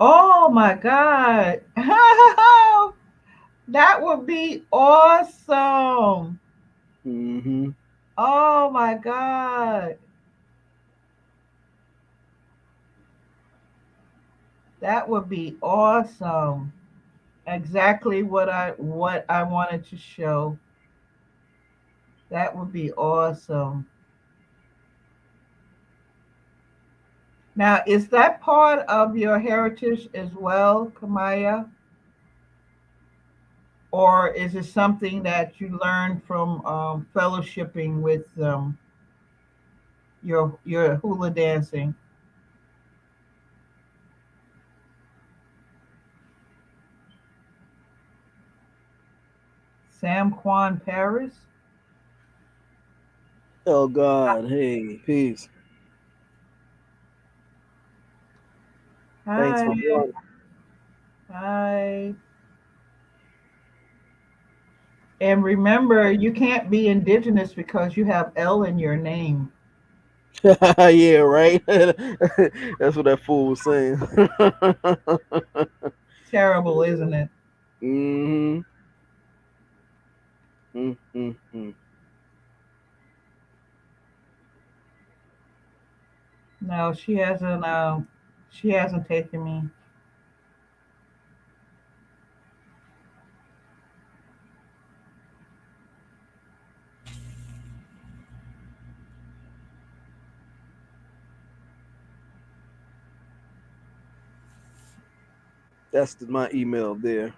Oh my God. That would be awesome. Hmm. Oh my God. That would be awesome. Exactly what I wanted to show. That would be awesome. Now, is that part of your heritage as well, Kamaya? Or is it something that you learned from fellowshipping with your hula dancing? Sam Quan Paris? Oh God, hey, peace. Thanks Hi. for joining. Hi. And remember, you can't be indigenous because you have L in your name. Yeah, right. That's what that fool was saying. Terrible, isn't it? Hmm. Mm-hmm. No, she hasn't. She hasn't taken me. That's my email there.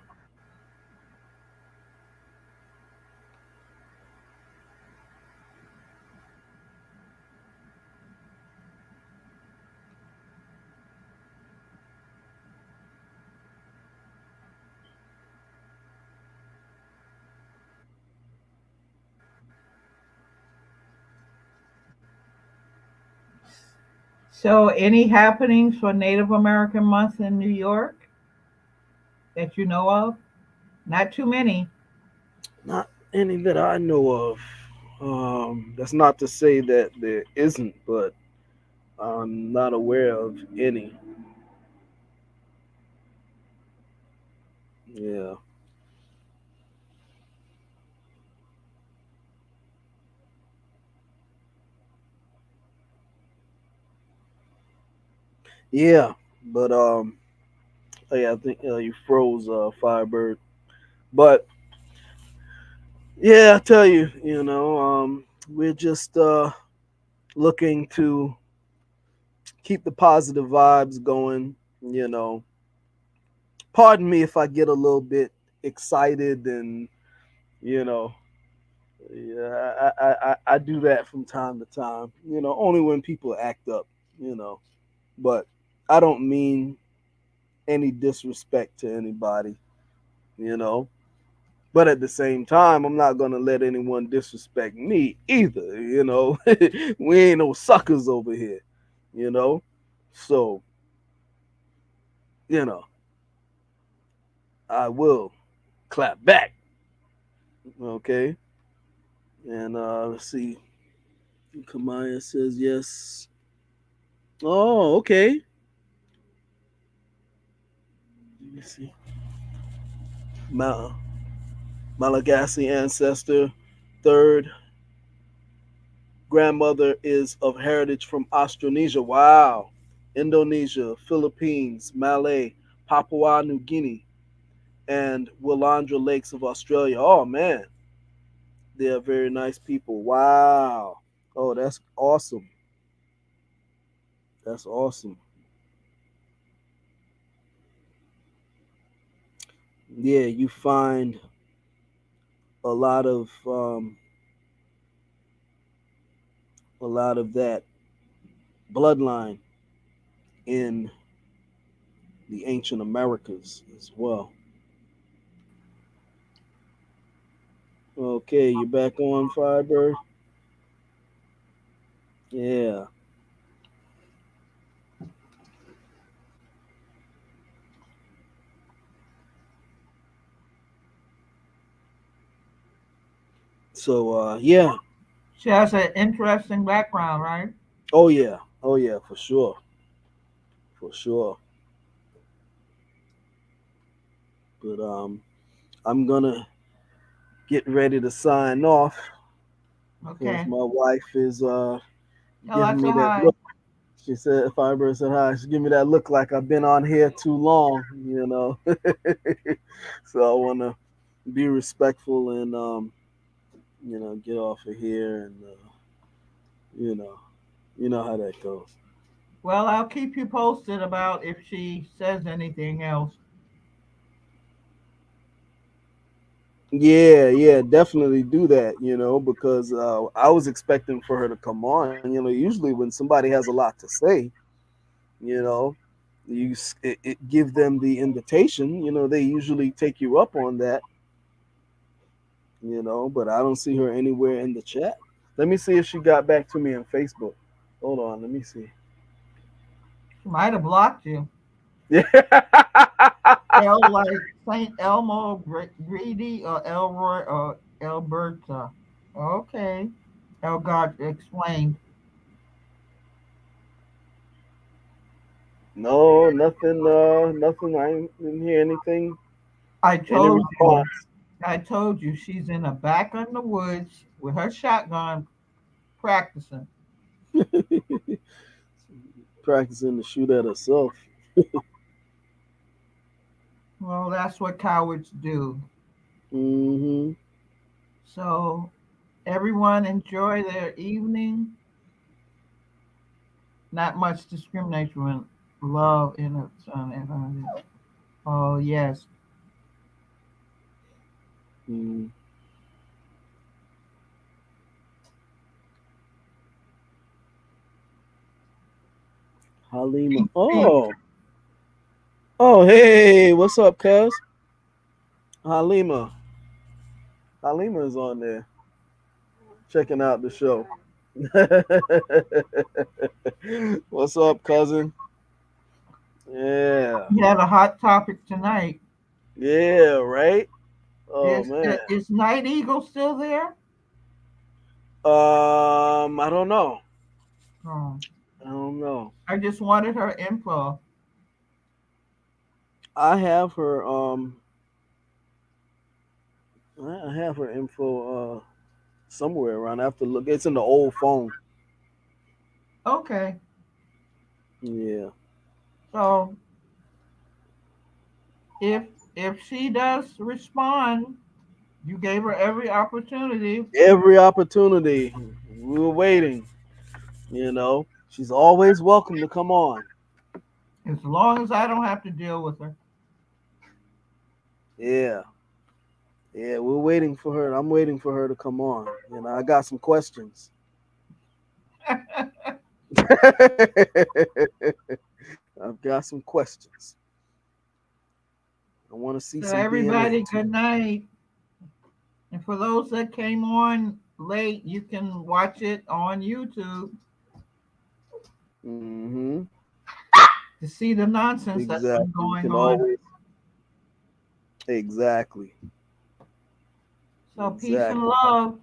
So, any happenings for Native American Month in New York that you know of? Not too many. Not any that I know of. That's not to say that there isn't, but I'm not aware of any. Yeah. Yeah. But oh, yeah, I think you froze Firebird. But Yeah, I tell you, we're just looking to keep the positive vibes going. You know, pardon me if I get a little bit excited and you know, yeah, I do that from time to time. Only when people act up. You know, but I don't mean any disrespect to anybody. You know, but at the same time, I'm not gonna let anyone disrespect me either. We ain't no suckers over here. You know, so you know I will clap back. Okay, and let's see. Kamaya says yes. Oh, okay. Let me see. Malagasy ancestor, third grandmother is of heritage from Austronesia. Wow. Indonesia, Philippines, Malay, Papua New Guinea, and Willandra Lakes of Australia. Oh man, they are very nice people. Wow. Oh, that's awesome. That's awesome. Yeah, you find a lot of that bloodline in the ancient Americas as well. Okay, you back on Firebird? Yeah. So yeah. She has an interesting background, right? Oh yeah. Oh yeah, for sure. For sure. But I'm gonna get ready to sign off because Okay. my wife is Tell giving us me a that hi. look. She said Firebird said hi. She give me that look like I've been on here too long. So I wanna be respectful and get off of here and you know how that goes. Well, I'll keep you posted about if she says anything else. Yeah, yeah, definitely do that, because I was expecting for her to come on. Usually when somebody has a lot to say, you know, give them the invitation. They usually take you up on that, but I don't see her anywhere in the chat. Let me see if she got back to me on Facebook. Hold on, let me see. She might have blocked you. Yeah. El like Saint Elmo Greedy or Elroy or Alberta. Okay. Elgard explained. No, nothing. Nothing. I didn't hear anything. I Any told you. response? I told you she's in the back in the woods with her shotgun practicing. Practicing to shoot at herself. Well, that's what cowards do. Hmm. So everyone enjoy their evening. Not much discrimination, love in it. Oh yes, Mm. Halima. peace, peace. Oh, hey, what's up, cuz? Halima. Halima is on there checking out the show. What's up, cousin? Yeah. We had a hot topic tonight. Yeah, right? Oh Is man. is Night Eagle still there? I don't know. Oh, I don't know. I just wanted her info. I have her I have her info somewhere around. I have to look. It's in the old phone. Okay, Yeah. so if if she does respond, You gave her every opportunity. Every opportunity. We were waiting. She's always welcome to come on. As long as I don't have to deal with her. Yeah. Yeah, we're waiting for her. I'm waiting for her to come on. I got some questions. I've got some questions. I want to see So some DNA everybody, too. good night. And for those that came on late, you can watch it on YouTube Mm-hmm. to see the nonsense that's been Exactly. You going can on. always. Exactly. So peace and Exactly. love.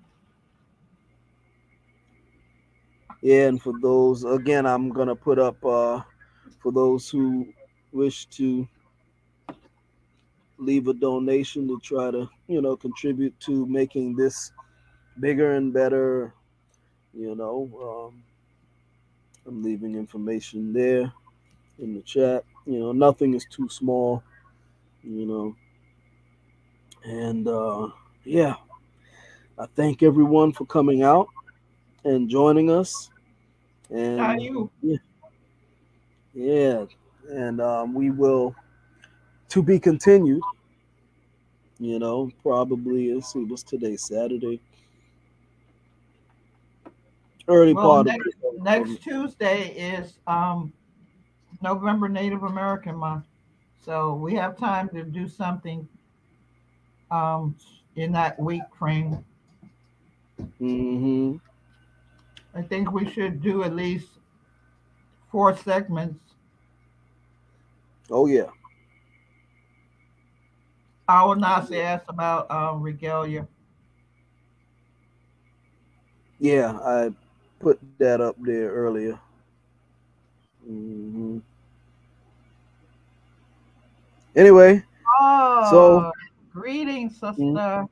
Yeah, and for those, again, I'm gonna put up for those who wish to leave a donation to try to contribute to making this bigger and better. You know, I'm leaving information there in the chat. Nothing is too small. You know, and yeah, I thank everyone for coming out and joining us. How And you? yeah, yeah, and we will to be continued. Probably let's see, what's today? Saturday, early Well, part of next Tuesday is November Native American Month, so we have time to do something um, in that week frame. Mm-hmm. I think we should do at least 4 segments. Oh yeah, I will not say ask about regalia. yeah. I put that up there earlier. Hmm. Anyway, so Oh, greetings, mm, sister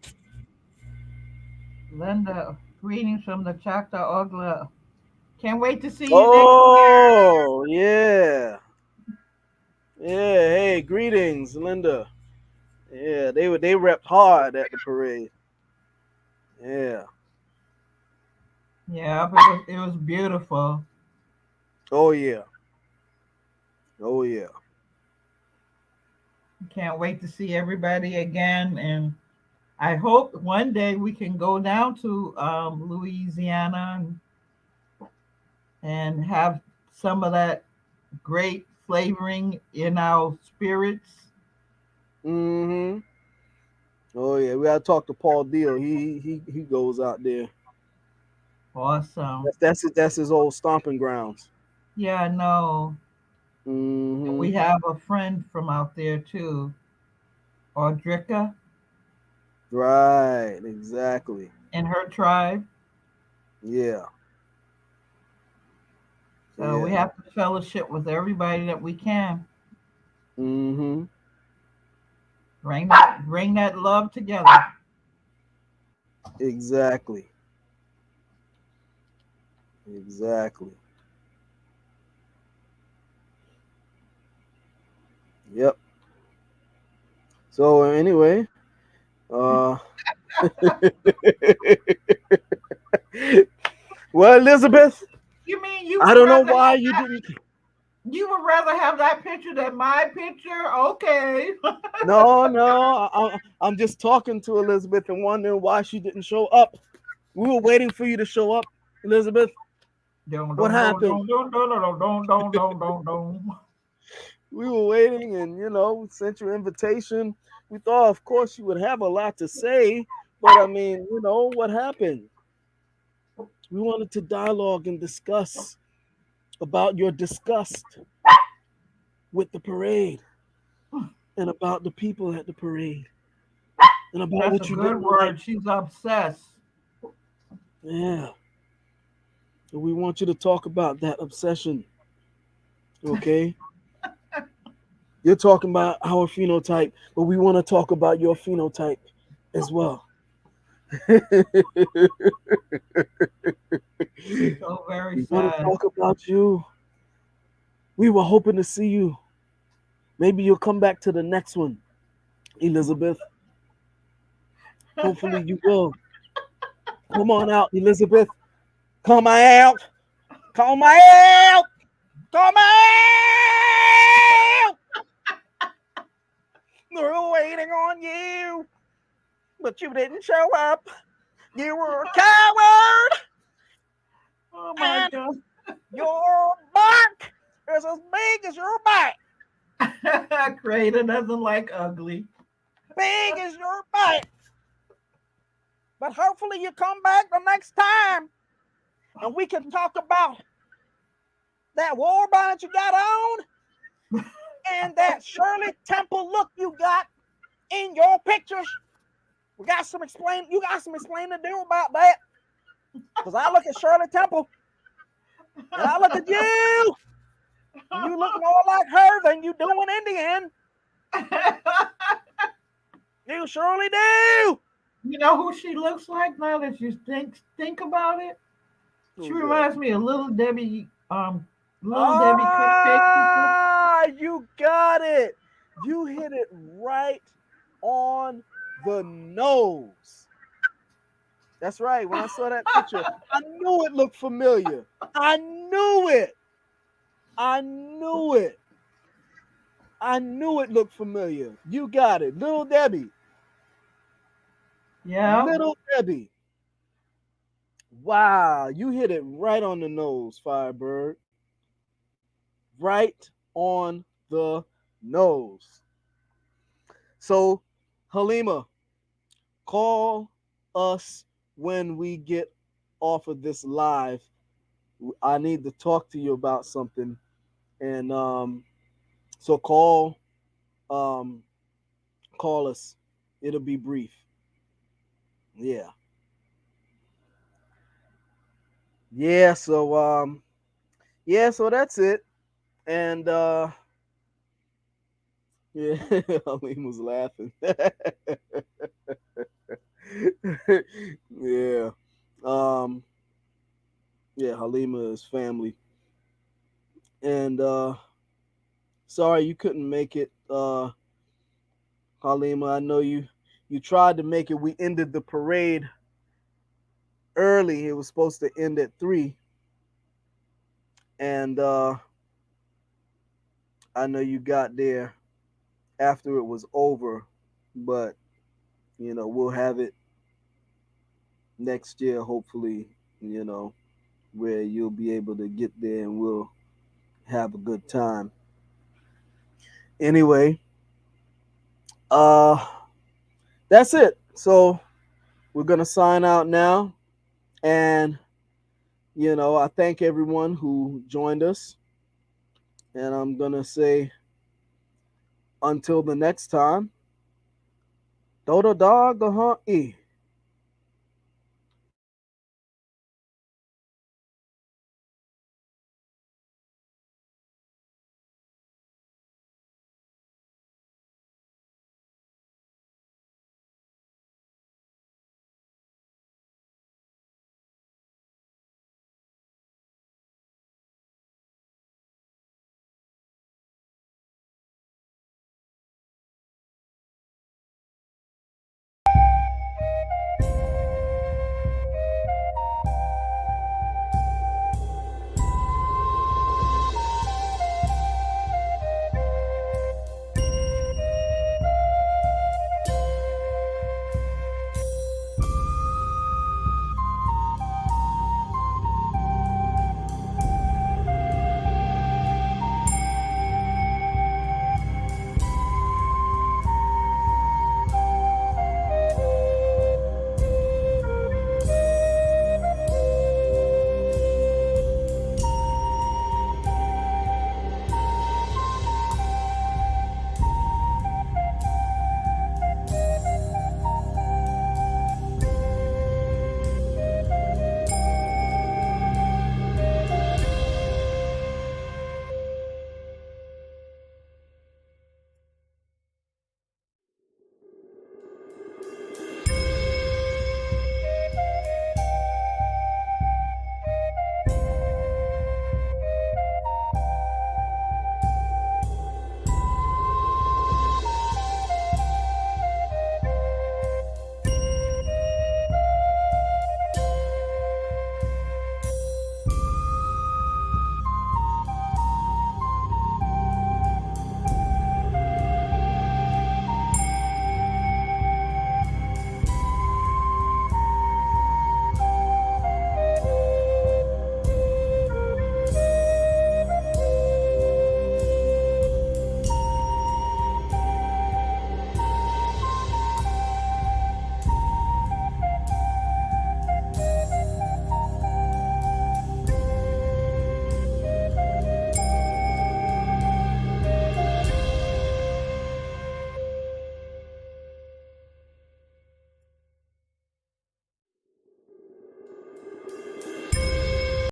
Linda. Greetings from the Choctaw Ogla. Can't wait to see you next year. oh yeah, yeah. Hey, greetings, Linda. Yeah, they repped hard at the parade. Yeah. Yeah, it was beautiful. Oh yeah. Oh yeah. Can't wait to see everybody again. And I hope one day we can go down to Louisiana and have some of that great flavoring in our spirits. Mm-hmm. Oh yeah. We gotta talk to Paul Deal. He goes out there. Awesome. That's his old stomping grounds. Yeah, I know. Mm-hmm. We have a friend from out there too, Audrika Right. Exactly. and her tribe. Yeah. So we Yeah. have to fellowship with everybody that we can. Mm-hmm. Bring that love together. Exactly. Exactly. Yep. So anyway, uh well, Elizabeth, You mean you I would don't know rather have why you that? didn't. You would rather have that picture than my picture? Okay. No, no, I'm just talking to Elizabeth and wondering why she didn't show up. We were waiting for you to show up, Elizabeth. Dun, What dun, dun, happened? dun, dun, dun, dun, dun, dun, dun, dun, dun. We were waiting, and we sent you an invitation. We thought, of course, you would have a lot to say, but I mean, what happened? We wanted to dialogue and discuss about your disgust with the parade and about the people at the parade and about That's a what you good didn't like. word. She's obsessed. Yeah. So we want you to talk about that obsession, okay? You're talking about our phenotype, but we want to talk about your phenotype as well. So very We want to sad. talk about you. We were hoping to see you. Maybe you'll come back to the next one, Elizabeth. Hopefully you will. Come on out, Elizabeth. Come out. Come out. Come out. We're waiting on you, but you didn't show up. You were a coward, Oh my and God. your back is as big as your back. Creator doesn't like ugly. Big as your back. But hopefully you come back the next time and we can talk about that war bonnet you got on and that Shirley Temple look you got in your pictures. We got some explain. You got some explaining to do about that. Because I look at Shirley Temple and I look at you, and you look more like her than you do an Indian. You surely do. You know who she looks like now that you think about it? She Who's that? reminds me of Little Debbie cupcakes. Ah, you got it. You hit it right on the nose. That's right. When I saw that picture, I knew it looked familiar. I knew it. I knew it. I knew it looked familiar. You got it. Little Debbie. Yeah. Little Debbie. Wow. You hit it right on the nose, Firebird. Right on the nose. So, Halima, call us when we get off of this live. I need to talk to you about something. And so um call us. It'll be brief. Yeah. Yeah, so that's it. And yeah, Alim was laughing. Yeah. Um yeah, Halima is family. And sorry you couldn't make it, Halima. I know you tried to make it. We ended the parade early. It was supposed to end at 3. And I know you got there after it was over, but we'll have it next year, hopefully, where you'll be able to get there and we'll have a good time. Anyway, uh that's it. So we're gonna sign out now. And I thank everyone who joined us. And I'm gonna say until the next time, Dodo dog, go hunt.